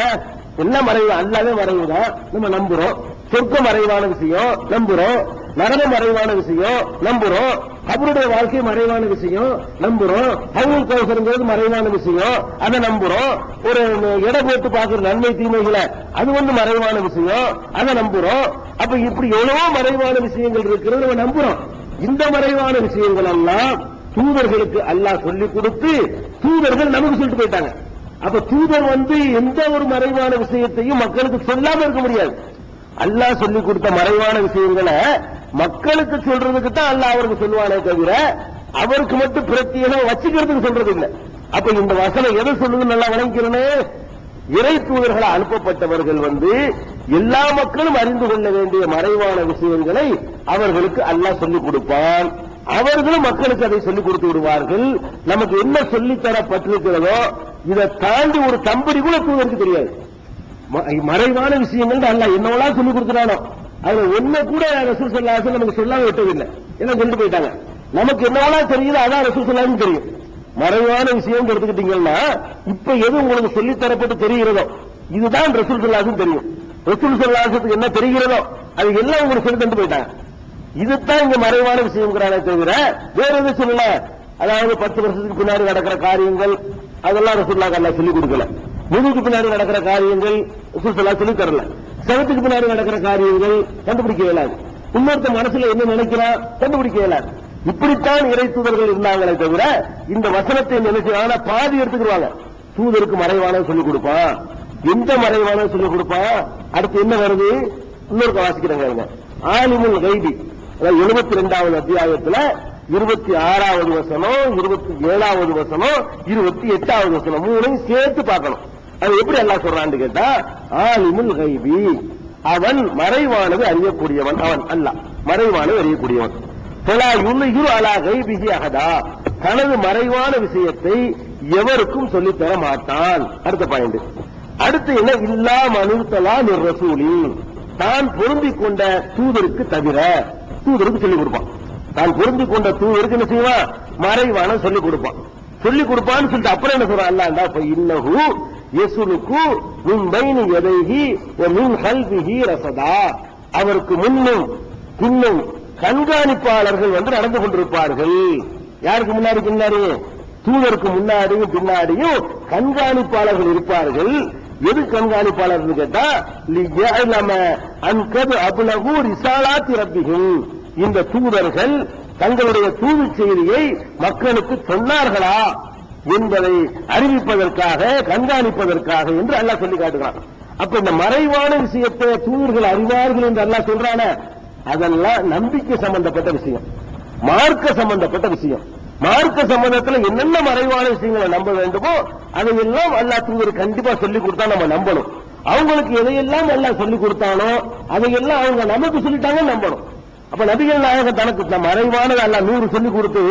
என்ன மறைவு? அல்லாவே மறைவுதான் நம்ம நம்புறோம். சொர்க்க மறைவான விஷயம் நம்புறோம், நரக மறைவான விஷயம் நம்புறோம், அவருடைய வாழ்க்கை மறைவான விஷயம் நம்புறோம், ஹவுல் கௌசர்ங்கிறது மறைவான விஷயம் அதை நம்புறோம், ஒரு எடை போட்டு பார்க்கிற நன்மை தீமைகளை அது வந்து மறைவான விஷயம் அதை நம்புறோம். அப்ப இப்படி எவ்வளவோ மறைவான விஷயங்கள் இருக்கிறது நம்ம நம்புறோம். இந்த மறைவான விஷயங்கள் எல்லாம் தூதர்களுக்கு அல்லாஹ் சொல்லிக் கொடுத்து தூதர்கள் நமக்கு சொல்லிட்டு போயிட்டாங்க. அப்ப தூதர் வந்து எந்த ஒரு மறைவான விஷயத்தையும் மக்களுக்கு சொல்லாம இருக்க முடியாது. அல்லாஹ் சொல்லிக் கொடுத்த மறைவான விஷயங்களை மக்களுக்கு சொல்றதுக்கு தான் அல்லாஹ் அவருக்கு சொல்லுவானே தவிர அவருக்கு மட்டும் பிரத்யேகம் வச்சுக்கிறதுக்கு சொல்றது இல்லை. அப்ப இந்த வசனம் எதை சொல்லுதுன்னு நல்லா விளங்கிறனே, இறை தூதர்களால் அனுப்பப்பட்டவர்கள் வந்து எல்லா மக்களும் அறிந்து கொள்ள வேண்டிய மறைவான விஷயங்களை அவர்களுக்கு அல்லாஹ் சொல்லிக் கொடுப்பான். அவர்களும் மக்களுக்கு அதை சொல்லிக் கொடுத்து விடுவார்கள். நமக்கு என்ன சொல்லித்தரப்பட்டிருக்கிறதோ இதை தாண்டி ஒரு தம்படி கூட தூதருக்கு தெரியாது. மறைவான விஷயங்கள் அல்லாஹ் என்னவெல்லாம் சொல்லிக் கொடுக்கிறானோ அதுல ஒன்ன கூட ரசூல் ஸல்லல்லாஹு அலைஹி வஸல்லம் நமக்கு சொல்லாம விட்டதில்லை. என்ன கொண்டு போயிட்டாங்க. நமக்கு என்னவெல்லாம் தெரியுதோ அதான் ரசூல் ஸல்லல்லாஹு அலைஹி வஸல்லம் தெரியும். மறைவான விஷயம் எடுத்துக்கிட்டீங்கன்னா இப்ப எது உங்களுக்கு சொல்லித்தரப்பட்டு தெரிகிறதோ இதுதான் ரசூல் ஸல்லல்லாஹு அலைஹி வஸல்லம் தெரியும். ரசூல் ஸல்லல்லாஹு அலைஹி வஸல்லம் என்ன தெரிகிறதோ அது எல்லாம் உங்களுக்கு சொல்லி தந்து போயிட்டாங்க. இதுதான் இங்க மறைவான விஷயங்கிறானே தவிர வேற எதுவும் சொல்லல. அதாவது 10 வருஷத்துக்கு பின்னாடி நடக்கிற காரியங்கள் அதெல்லாம் ரசூலுல்லாஹ் அல்லாஹ் சொல்லிக் கொடுக்கல. முதுகுக்கு பின்னாடி நடக்கிற காரியங்கள் ரசூல் ஸல்லல்லாஹு சொல்லித் தரல. செவத்துக்கு பின்னாடி நடக்கிற காரியங்கள் கண்டுபிடிக்க இயலாது. இன்னொருத்த மனசுல என்ன நினைக்கிறான் கண்டுபிடிக்க இயலாது. இப்படித்தான் இறை தூதர்கள் இருந்தாங்களே தவிர இந்த வசனத்தை நினைச்சாங்கன்னா பாதி எடுத்துக்கிடுவாங்க. தூதருக்கு மறைவான சொல்லிக் கொடுப்பான். எந்த மறைவான சொல்லிக் கொடுப்பான்? அடுத்து என்ன வருது? இன்னொரு வாசிக்கிறாங்க. ஆலிமுல் கைபி 72வது அத்தியாயத்துல 26வது வசனம், 27வது வசனம், 28வது வசனம் மூணையும் சேர்த்து பார்க்கணும். அது எப்படி அல்லாஹ் சொல்றான்னு கேட்டா, ஆலிமுல் கைபி அவன் மறைவானது அறியக்கூடியவன். அவன் அல்லாஹ் மறைவானது அறியக்கூடியவன். ஃபலா யுல்ஹிரு அலா கைபிஹி அஹதா தனது மறைவான விஷயத்தை எவருக்கும் சொல்லித்தர மாட்டான். அடுத்த பாயிண்ட். அடுத்து என்ன? இல்லா மனுத்தலா நிர் ரசூலி தான் பொருந்திக் கொண்ட தூதருக்கு தவிர தூதருக்கு சொல்லிக் கொடுப்பான். தான் பொருந்திக் கொண்ட தூதருக்கு என்ன செய்வான்? மறைவான சொல்லிக் கொடுப்பான். சொல்லிக் கொடுப்பான்னு சொல்லிட்டு அப்புறம் என்ன சொல்றான் அல்லாஹ்? இன்னஹு யஸ்லுகு மின் பைனி யதைஹி வ மின் கல்பிஹி ரஸதா அவருக்கு முன்னும் பின்னும் கண்காணிப்பாளர்கள் வந்து நடந்து கொண்டிருப்பார்கள். யாருக்கு முன்னாடி பின்னாடி? தூதருக்கு முன்னாடியும் பின்னாடியும் கண்காணிப்பாளர்கள் இருப்பார்கள். எது கண்காணிப்பாளர் கேட்டா, லியஅலம அன்கது அப்லகு ரிசாலாத்தி ரப்பிஹிம் இந்த தூதர்கள் தங்களுடைய தூது செய்தியை மக்களுக்கு சொன்னார்களா என்பதை அறிவிப்பதற்காக, கண்காணிப்பதற்காக என்று அல்லாஹ் சொல்லி காட்டுகிறான். அப்ப இந்த மறைவான விஷயத்தை தூதர்கள் அறிவார்கள் என்று அல்லாஹ் சொல்றான, அதெல்லாம் நம்பிக்கை சம்பந்தப்பட்ட விஷயம், மார்க்க சம்பந்தப்பட்ட விஷயம். மார்க்க சம்பந்தத்தில் என்னென்ன மறைவான விஷயங்களை நம்ப வேண்டுமோ அதையெல்லாம் அல்லாஹ் தூதர் கண்டிப்பா சொல்லி கொடுத்தா நம்ம நம்பணும். அவங்களுக்கு எதையெல்லாம் அல்லாஹ் சொல்லி கொடுத்தானோ அதையெல்லாம் அவங்க நமக்கு சொல்லிட்டாங்க நம்பணும். அப்ப நபிகள் நாயகம் தனக்கு மறைவானது அல்லாஹ் 100 சொல்லி கொடுத்து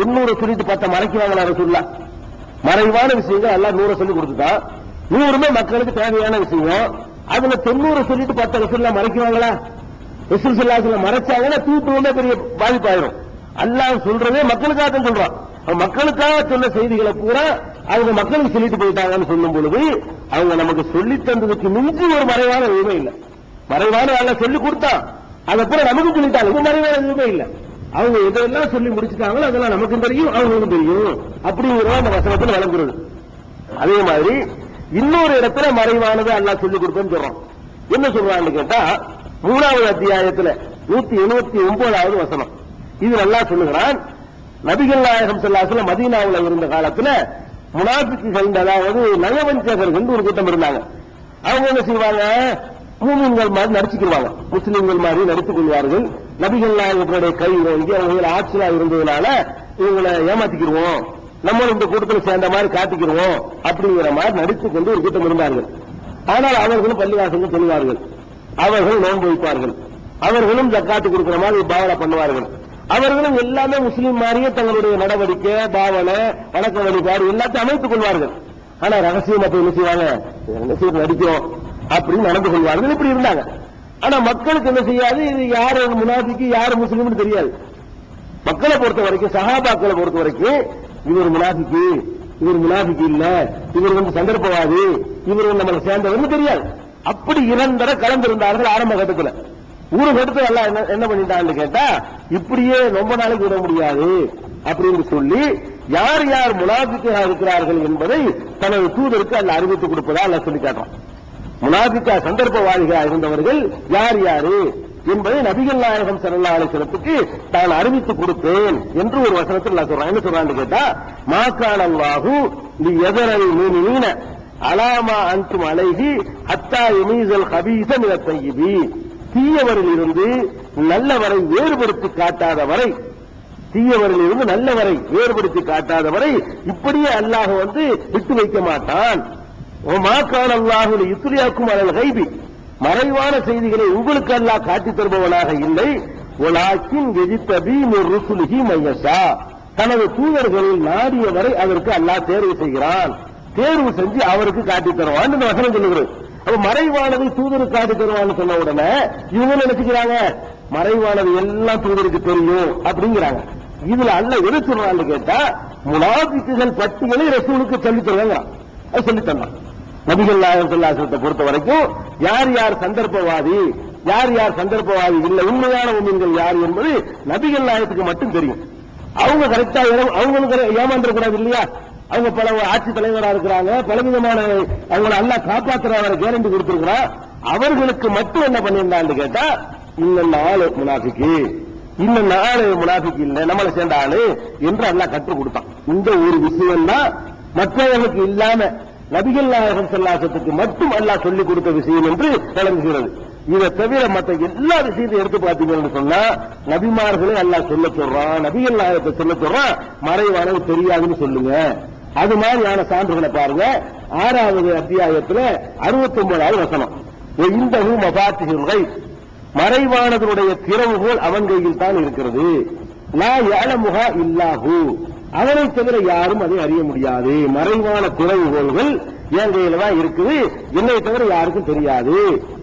90 சொல்லிட்டு 10 மறைக்குவாங்களா ரசூலுல்லாஹ்? மறைவான விஷயங்கள் அல்லாஹ் 100 சொல்லி கொடுத்துட்டா 100மே மக்களுக்கு தேவையான விஷயம். அதுல 90 சொல்லிட்டு 10 ரசூலுல்லாஹ் மறைக்குவாங்களா? ரசூல் ஸல்லல்லாஹு அலைஹி வஸல்லம் மறைச்சாங்கன்னா தூட்டுமே பெரிய பாதிப்பாயிரும். அல்லாஹ் சொல்றதே மக்களுக்காக தான் சொல்றான். மக்களுக்காக சொன்ன செய்திகளை பூரா அவங்க மக்களுக்கு சொல்லிட்டு போயிட்டாங்கன்னு சொல்லும் பொழுது அவங்க நமக்கு சொல்லி தந்ததுக்கு மிஞ்சி ஒரு மறைவான எதுவுமே இல்லை. மறைவான அல்லாஹ் சொல்லி கொடுத்தான், அதை பூரா நமக்கு சொல்லிட்டாங்க, இது மறைவான எதுவுமே இல்லை. அவங்க எதெல்லாம் சொல்லி முடிச்சுட்டாங்களோ அதெல்லாம் நமக்கும் தெரியும், அவங்களுக்கும் தெரியும். அப்படிங்கிற அந்த வசனத்தில் வழங்குறது. அதே மாதிரி இன்னொரு இடத்துல மறைவானது அல்லாஹ் சொல்லி கொடுப்பேன்னு சொல்றான். என்ன சொல்றான்னு கேட்டா 3வது அத்தியாயத்துல 179வது வசனம். இது நல்லா சொல்லுகிறான், நபிகள் நாயகம் ஸல்லல்லாஹு அலைஹி வஸல்லம் மதீனாவுல இருந்த காலத்துல முனாஃபிக்குகள், அதாவது நயவஞ்சகர்கள் ஒரு கூட்டம் இருந்தாங்க. அவங்க என்ன செய்வாங்க, மூமின்கள் மாதிரி நடிச்சுக்குவாங்க, முஸ்லிம்கள் மாதிரி நடித்துக் கொள்வார்கள். நபிகள் நாயகத்தினுடைய கை வாங்கி அவங்க ஆட்சியா இருந்ததுனால இவங்களை ஏமாத்திக்கிடுவோம், நம்ம இந்த கூட்டத்தில் சேர்ந்த மாதிரி காட்டிக்கிடுவோம் அப்படிங்கிற மாதிரி நடித்துக் கொண்டு ஒரு கூட்டம் இருந்தார்கள். ஆனால் அவர்களும் பள்ளிவாசலுக்கு செல்வார்கள், அவர்கள் நோன்பு வைப்பார்கள், அவர்களும் ஜக்காத்து கொடுக்கிற மாதிரி பாவனை பண்ணுவார்கள். அவர்களும் எல்லாமே முஸ்லீம் மாதிரியே தங்களுடைய நடவடிக்கை, பாவனை, வணக்க வழிபாடு எல்லாத்தையும் அமைத்துக் கொள்வார்கள். ஆனா ரகசியமா போய் என்ன செய்வாங்க, என்ன செய்ய நடிக்கிறோம் அப்படின்னு நடந்து கொள்வார்கள். இப்படி இருந்தாங்க. ஆனா மக்களுக்கு என்ன செய்யாது, இது யாரு முனாஃபிக்கு யாரு முஸ்லீம்னு தெரியாது. மக்களை பொறுத்த வரைக்கும், சஹாபாக்களை பொறுத்த வரைக்கும் இவர் முனாஃபிக்கு, இவர் முனாஃபிக்கு இல்ல, இவர் சந்தர்ப்பவாதி, இவர் நம்மளை சேர்ந்தவர்னு தெரியாது. அப்படி இரண்டரை கலந்திருந்தார்கள் ஆரம்ப கட்டத்தில். ஒரு கட்டத்தில் எல்லாம் என்ன பண்ணிட்டான்னு கேட்டா, இப்படியே ரொம்ப நாளைக்கு விட முடியாது அப்படின்னு சொல்லி யார் யார் முனாஃபிக்காக இருக்கிறார்கள் என்பதை தனது தூதருக்கு அல்ல அறிவித்துக் கொடுப்பதா அல்ல சொல்லி காட்டுறான். முனாஃபிக்கா சந்தர்ப்பவாதிகளாக இருந்தவர்கள் யார் யாரு என்பதை நபிகள் நாயகம் ஸல்லல்லாஹு அலைஹி வஸல்லத்துக்கு தான் அறிவித்துக் கொடுத்தேன் என்று ஒரு வசனத்தில் அல்லாஹ் சொல்றான். என்ன சொல்றான்னு கேட்டா, மா கான அல்லாஹு லியதரல் முஃமினீன அலாமா அன்தும் அலைஹி ஹத்தா யமீஸல் கபீஸ மினத் தய்யிபி. தீயவரில் இருந்து நல்லவரை வேறுபடுத்தி காட்டாத வரை, தீயவரில் இருந்து நல்லவரை வேறுபடுத்தி காட்டாத வரை இப்படியே அல்லாஹ் விட்டு வைக்க மாட்டான். மா கான அல்லாஹு லியுத்லியக்கும் அலல் கைபி, மறைவான செய்திகளை உங்களுக்கு அல்லாஹ் காட்டித் தருபவனாக இல்லை. வலாக்கின் யஜ்தபீ மிர் ருசுலிஹி மய்யஷா, தனது தூதர்களில் நாடியவரை அதற்கு அல்லாஹ் தேர்வு செய்கிறான், தேர்வு செஞ்சு அவருக்கு காட்டித் தருவான் இந்த வசனம் சொல்லுகிறது. அப்ப மறைவானதை தூதருக்கு காட்டித் தருவான்னு சொன்ன உடனே இவங்க நினைச்சுக்கிறாங்க மறைவானது எல்லாம் தூதருக்கு தெரியும் அப்படிங்கிறாங்க. இதுல அல்லாஹ் எது சொல்றான்னு கேட்டா, முனாஃபிக்குகள் பட்டியலை ரசூலுக்கு சொல்லித் தருவாங்க. அது சொல்லித் தரலாம். நபிகள் நாயகம் ஸல்லல்லாஹு அலைஹி வஸல்லம் பொறுத்த வரைக்கும் யார் யார் சந்தர்ப்பவாதி, யார் யார் சந்தர்ப்பவாதி இல்ல, உண்மையான முஃமின்கள் யார் என்பது நபிகள் நாயகத்துக்கு மட்டும் தெரியும். அவங்க கரெக்டா அவங்களுக்கு ஏமாந்துடக்கூடாது இல்லையா. அவங்க பல ஆட்சி தலைவராக இருக்கிறாங்க, பலவிதமான அவங்களை அல்லாஹ் காப்பாற்றுற கேரண்டி கொடுத்திருக்கிறான். அவர்களுக்கு மட்டும் என்ன பண்ணியிருந்தான்னு கேட்டா, இன்னும் ஆளு முனாஃபிக்கு, இன்னும் ஆளு முனாஃபிக்கு இல்ல, நம்மளை சேர்ந்த ஆளு என்று அல்லாஹ் கற்றுக் கொடுத்தான். இந்த ஒரு விஷயம் தான் மற்றவர்களுக்கு இல்லாம நபிகள் நாயகம் ஸல்லல்லாஹு அலைஹி வஸல்லத்துக்கு மட்டும் அல்லாஹ் சொல்லிக் கொடுத்த விஷயம் என்று விளங்குகிறது. இதை தவிர மற்ற எல்லா விஷயத்தையும் எடுத்து பார்த்தீங்கன்னு சொன்னா நபிமார்களே அல்லாஹ் சொல்ல சொல்றான், நபிகள் நாயகத்தை சொல்ல சொல்றான், மறைவானது தெரியாதுன்னு சொல்லுங்க. அது மாதிரியான சான்றுகளை பாருங்க. 6வது அத்தியாயத்தில் 69வது வசனம், இந்தஹு மஃபாத்திஹுல் கைப், மறைவானதனுடைய திறவுகோல் அவன் கையில் தான் இருக்கிறது. லா யஅலமுஹா இல்லாஹு, அவனை தவிர யாரும் அதை அறிய முடியாது. மறைவான திறவுகோள்கள் என் கையில தான் இருக்குது, என்னை தவிர யாருக்கும் தெரியாது.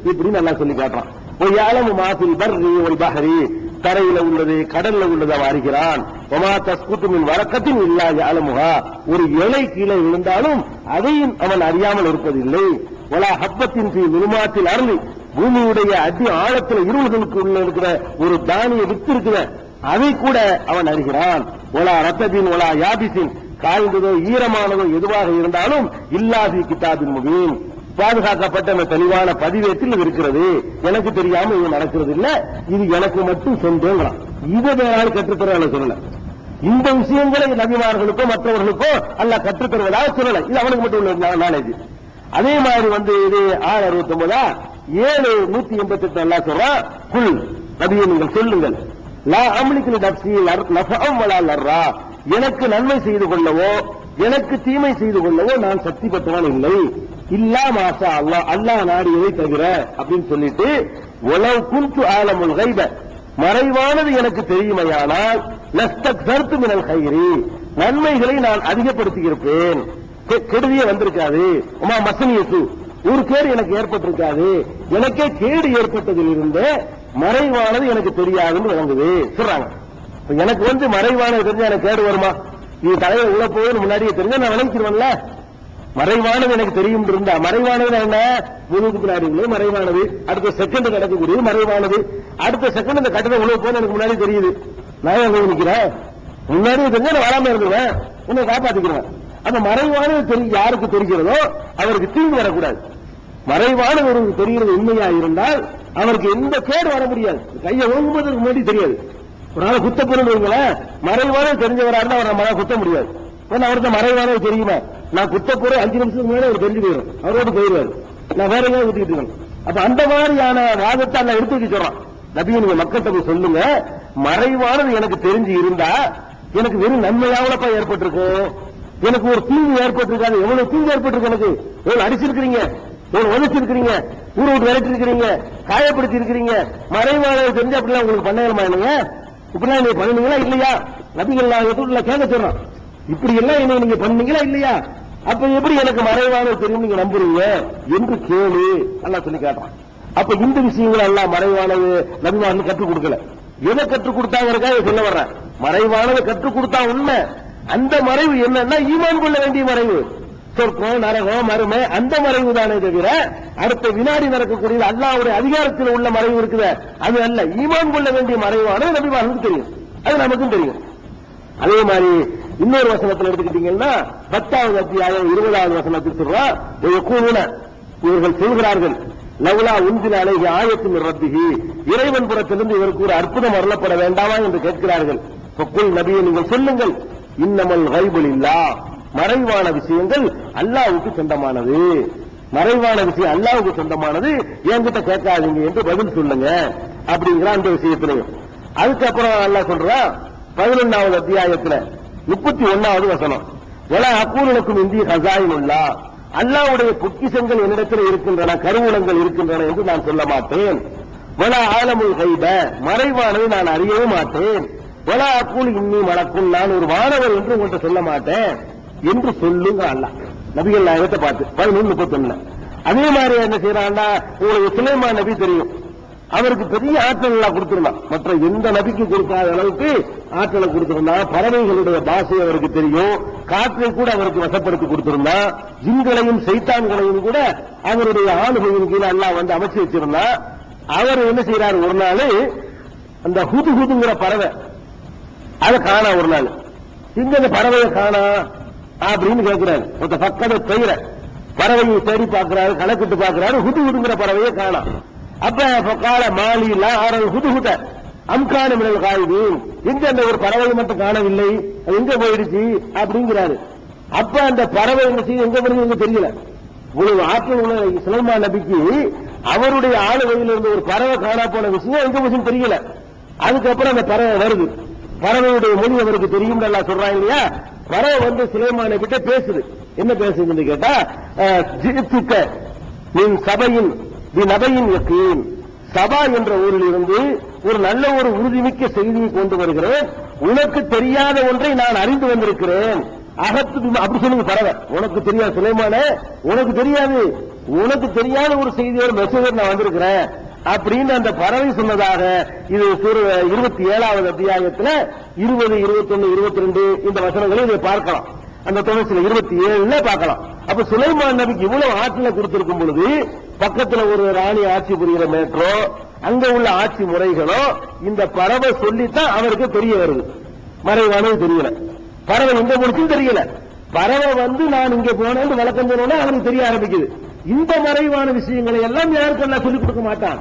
இப்படி நல்லா சொல்லி காட்டுறான். யஅலமு மா ஃபில் பர்ரி வல் பஹ்ரி, தரையில உள்ளது கடல்ல உள்ளது அவன் அறிகிறான். வமா தஸ்குது மின் வரக்கத்தின் இல்லா யஅலமுஹா, ஒரு இலை கீழே விழுந்தாலும் அதையும் அவன் அறியாமல் இருப்பதில்லை. வலா ஹப்பத்தின் ஃபீ ظுலுமாத்தில் அர்லி, பூமியுடைய அடி ஆழத்தில் இருள்களுக்கு உள்ள இருக்கிற ஒரு தானிய வித்து இருக்கிற அதை கூட அவன் அறிகிறான். ஒலா ரத்தபின் ஒலா யாபிசின், காய்ந்ததோ ஈரமானதோ எதுவாக இருந்தாலும் இல்லாஹி கிதாபின் முபீன், பாதுகாக்கப்பட்ட அந்த தெளிவான பதிவேட்டில் இது இருக்கிறது. எனக்கு தெரியாம இது நடக்கிறது இல்ல, இது எனக்கு மட்டும் சொந்தங்கிறான். இதை வேற ஆள் கற்றுத்தர சொல்லல. இந்த விஷயங்களை நபிமார்களுக்கோ மற்றவர்களுக்கோ அல்லாஹ் கற்றுத் தருவதாக சொல்லலை. இது அவனுக்கு மட்டும் உள்ள நாலேஜ். அதே மாதிரி இது 669 788 அல்லாஹ் சொல்றான், குல் நபியே நீங்கள் சொல்லுங்கள், லா அம்லிக்கு நஃப்ஸி லஃபஅம் வலா லர்ரா, எனக்கு நன்மை செய்து கொள்ளவோ எனக்கு தீமை செய்து கொள்ளவோ நான் சக்தி பெற்றவன் இல்லை, இல்லா மாஷா அல்லாஹ், அல்லாஹ் நாடியதை தவிர அப்படின்னு சொல்லிட்டு, வலவ் குன்து ஆலமுல் கைப, மறைவானது எனக்கு தெரியுமையானால் லஸ்தக்ஸர்து மினல் கைரி, நன்மைகளை நான் அதிகப்படுத்தி இருப்பேன், கெடுதியே வந்திருக்காது. உமா மசனியசு, ஒரு கேடு எனக்கு ஏற்பட்டிருக்காது, எனக்கே கேடு ஏற்பட்டதில் இருந்து மறைவானது எனக்கு தெரியாதுன்னு விளங்குது சொல்றாங்க. எனக்கு மறைவானது தெரிஞ்சா எனக்கு கேடு வருமா? இது தலைவர் உள்ள போகுது முன்னாடியே தெரிஞ்சா நான் விளங்கிடுவேன்ல. மறைவானது எனக்கு தெரியும் இருந்தா, மறைவானது என்ன, முதுகுக்கு பின்னாடி மறைவானது, அடுத்த செகண்ட் நடக்கக்கூடியது மறைவானது, அடுத்த செகண்ட் இந்த கட்டணம் உள்ள போது எனக்கு முன்னாடி தெரியுது, நான் எங்க நிக்கிறேன், முன்னாடியே தெரிஞ்சா நான் வராம இருந்துவேன், உன்னை காப்பாத்திக்கிறேன். அந்த மறைவானது யாருக்கு தெரிகிறதோ அவருக்கு தீங்கு வரக்கூடாது. மறைவானது ஒரு தெரிகிறது உண்மையா இருந்தால் அவருக்கு எந்த கேடு வர முடியாது. கையை ஓங்குவதற்கு முன்னாடி தெரியாது. ஒரு நாள் குத்த பொருள் மறைவானது தெரிஞ்சவரா இருந்தா அவர் நம்ம குத்த முடியாது. அவருக்கு மறைவானது தெரியுமா, நான் குத்த பொருள் 5 நிமிஷத்துக்கு முன்னாடி அவர் தெரிஞ்சு போயிடும், அவரோட போயிடுவாரு, நான் வேற எங்கேயாவது ஊத்திட்டு இருக்கேன். அப்ப அந்த மாதிரியான வாதத்தை நான் எடுத்து வைக்க சொல்றான். நபியை நீங்க மக்கள்கிட்ட போய் சொல்லுங்க, மறைவானது எனக்கு தெரிஞ்சு இருந்தா எனக்கு வெறும் நன்மையாவளப்பா ஏற்பட்டிருக்கு, எனக்கு ஒரு தீங்கு ஏற்பட்டிருக்காது. எவ்வளவு தீங்கு ஏற்பட்டிருக்கு, எனக்கு எவ்வளவு அடிச்சிருக்கிறீங்க, எவ்வளவு உதச்சிருக்கிறீங்க, ஊரை விட்டு விரட்டி இருக்கிறீங்க, காயப்படுத்தி இருக்கிறீங்க, மறைவானது தெரிஞ்சு அப்படிலாம் உங்களுக்கு பண்ணலாமா? இல்லைங்க இப்படிலாம் நீங்க பண்ணுவீங்களா இல்லையா? நபிகள் கேட்க சொல்றான், இப்படி எல்லாம் என்ன நீங்க பண்ணீங்களா இல்லையா? அப்ப எப்படி எனக்கு மறைவானது தெரியும் நீங்க நம்புறீங்க என்று கேளு அல்லாஹ் சொல்லி காட்டுறான். அப்ப இந்த விஷயங்கள் எல்லாம் மறைவானது நபிமார்கள் கற்றுக் கொடுக்கல. எதை கற்றுக் கொடுத்தாங்க சொல்ல வர்ற, மறைவானது கற்றுக் கொடுத்தா உண்மை. அந்த மறைவு என்னன்னா ஈமான் கொள்ள வேண்டிய மறைவு, சொர்க்கம் நரகம் மறுமை, அந்த மறைவு தானே தவிர அடுத்த வினாடி நடக்கக்கூடிய அல்லாஹ்வுடைய அதிகாரத்தில் உள்ள மறைவு இருக்குது அது அல்ல. ஈமான் கொள்ள வேண்டிய மறைவானது நபிமார்களுக்கு தெரியும், அது நமக்கும் தெரியும். அதே மாதிரி இன்னொரு வசனத்தில் எடுத்துக்கிட்டீங்கன்னா 10வது அத்தியாயம் 20வது வசனத்தில் சொல்றா, இவர்கள் சொல்கிறார்கள், லவ்லா உன்சில அலைஹி ஆயத்தின் ரப்பிஹி, இறைவன் புறத்திலிருந்து இவருக்கு ஒரு அற்புதம் அருளப்பட வேண்டாமா என்று கேட்கிறார்கள். ஃபக்குல் நபியே நீங்கள் சொல்லுங்கள், இன்னமல் கைபுல் இல்லாஹ், மறைவான விஷயங்கள் அல்லாஹ்வுக்கு சொந்தமானது, மறைவான விஷயம் அல்லாஹ்வுக்கு சொந்தமானது, என்கிட்ட கேட்காதீங்க என்று பதில் சொல்லுங்க அப்படிங்கிற அந்த விஷயத்திலையும். அதுக்கப்புறம் அல்லாஹ் சொல்றா 11வது அத்தியாயத்தில் 31வது வசனம், வலா அக்கூலுக்கும் இந்திய ஹஸாயினுல்லா, அல்லாஹ்வுடைய பொக்கிஷங்கள் என்னிடத்தில் இருக்கின்றன, கருவூலங்கள் இருக்கின்றன என்று நான் சொல்ல மாட்டேன். வலா ஆலமுல் கைப, மறைவானதை நான் அறியவே மாட்டேன். வலா அக்கூல் இன்னி மலக்கும், நான் ஒரு வானவர் என்று உங்கள்கிட்ட சொல்ல மாட்டேன் என்று சொல்லுங்க அல்லாஹ் நபிகள் நாயகத்தை பார்த்து 11:31. அதே மாதிரி என்ன செய்யறான்னா, உங்களுக்கு சுலைமான் நபி தெரியும், அவருக்கு பெரிய ஆற்றல் எல்லாம் கொடுத்திருந்தான், மற்ற எந்த நபிக்கு கொடுக்காத அளவுக்கு ஆற்றலை கொடுத்திருந்தான். பறவைகளுடைய பாஷை அவருக்கு தெரியும், காற்றை கூட அவருக்கு வசப்படுத்தி கொடுத்திருந்தான், ஜின்களையும் சைத்தான்களையும் கூட அவருடைய ஆளுகையின் கீழே எல்லாம் அமைச்சு வச்சிருந்தா. அவர் என்ன செய்யறாரு, ஒரு நாள் அந்த ஹுதுங்கிற பறவை அதை காணா, ஒரு நாள் இங்க அந்த பறவையை காணா அப்படின்னு கேட்கிறாரு. பக்கத்தை பெயர பறவையை தேடி பார்க்கிறாரு, கணக்கிட்டு பார்க்கிறாரு, ஹுதுங்கிற பறவையை காணா. அப்ப கால மாலிலா ஆரல் ஹுதுஹுத அம்கான மினல் காயிதீன், எங்க அந்த ஒரு பறவை மட்டும் காணவில்லை, அது எங்க போயிடுச்சு அப்படிங்கிறாரு. அப்ப அந்த பறவை என்ன செய்ய எங்க போனது எங்க தெரியல. இவ்வளவு ஆற்றல் உள்ள சுலைமான் நபிக்கு அவருடைய ஆளுகையில் இருந்த ஒரு பறவை காணா போன விஷயம் எங்க போச்சுன்னு தெரியல. அதுக்கப்புறம் அந்த பறவை வருது, பறவையுடைய மொழி அவருக்கு தெரியும் எல்லாம் சொல்றாங்க இல்லையா. பறவை சுலைமான் நபிட்ட பேசுது. என்ன பேசுதுன்னு கேட்டா, ஜித்துக்க மின் சபையின் நபையின் யக்கீன், சபா என்ற ஊரில் இருந்து ஒரு நல்ல ஒரு உறுதிமிக்க செய்தியை கொண்டு வருகிறேன், உனக்கு தெரியாத ஒன்றை நான் அறிந்து வந்திருக்கிறேன். அகத்து அப்படி சொல்லுங்க பறவை, உனக்கு தெரியாது சுலைமானே, உனக்கு தெரியாது, உனக்கு தெரியாத ஒரு செய்தி, ஒரு மெசேஜ் நான் வந்திருக்கிறேன் அப்படின்னு அந்த பறவை சொன்னதாக இது 27வது அத்தியாயத்தில் 20, 21, 22 இந்த வசனங்களை இதை பார்க்கலாம். அந்த தொடர்ச்சியில் 27 பார்க்கலாம். அப்ப சுலைமான் நபிக்கு இவ்வளவு ஆட்சியில கொடுத்திருக்கும் பொழுது பக்கத்துல ஒரு ராணி ஆட்சி புரிகிற மேட்ரோ, அங்க உள்ள ஆட்சி முறைகளோ இந்த பறவை சொல்லித்தான் அவருக்கு தெரிய வருது. மறைவானது தெரியல, பறவை எங்க முடிச்சும் தெரியல. பறவை நான் இங்க போனேன்னு வழக்கம் சொன்னோன்னா அவனுக்கு தெரிய ஆரம்பிக்குது. இந்த மறைவான விஷயங்களை எல்லாம் யாருக்கெல்லாம் சொல்லிக் கொடுக்க மாட்டான்,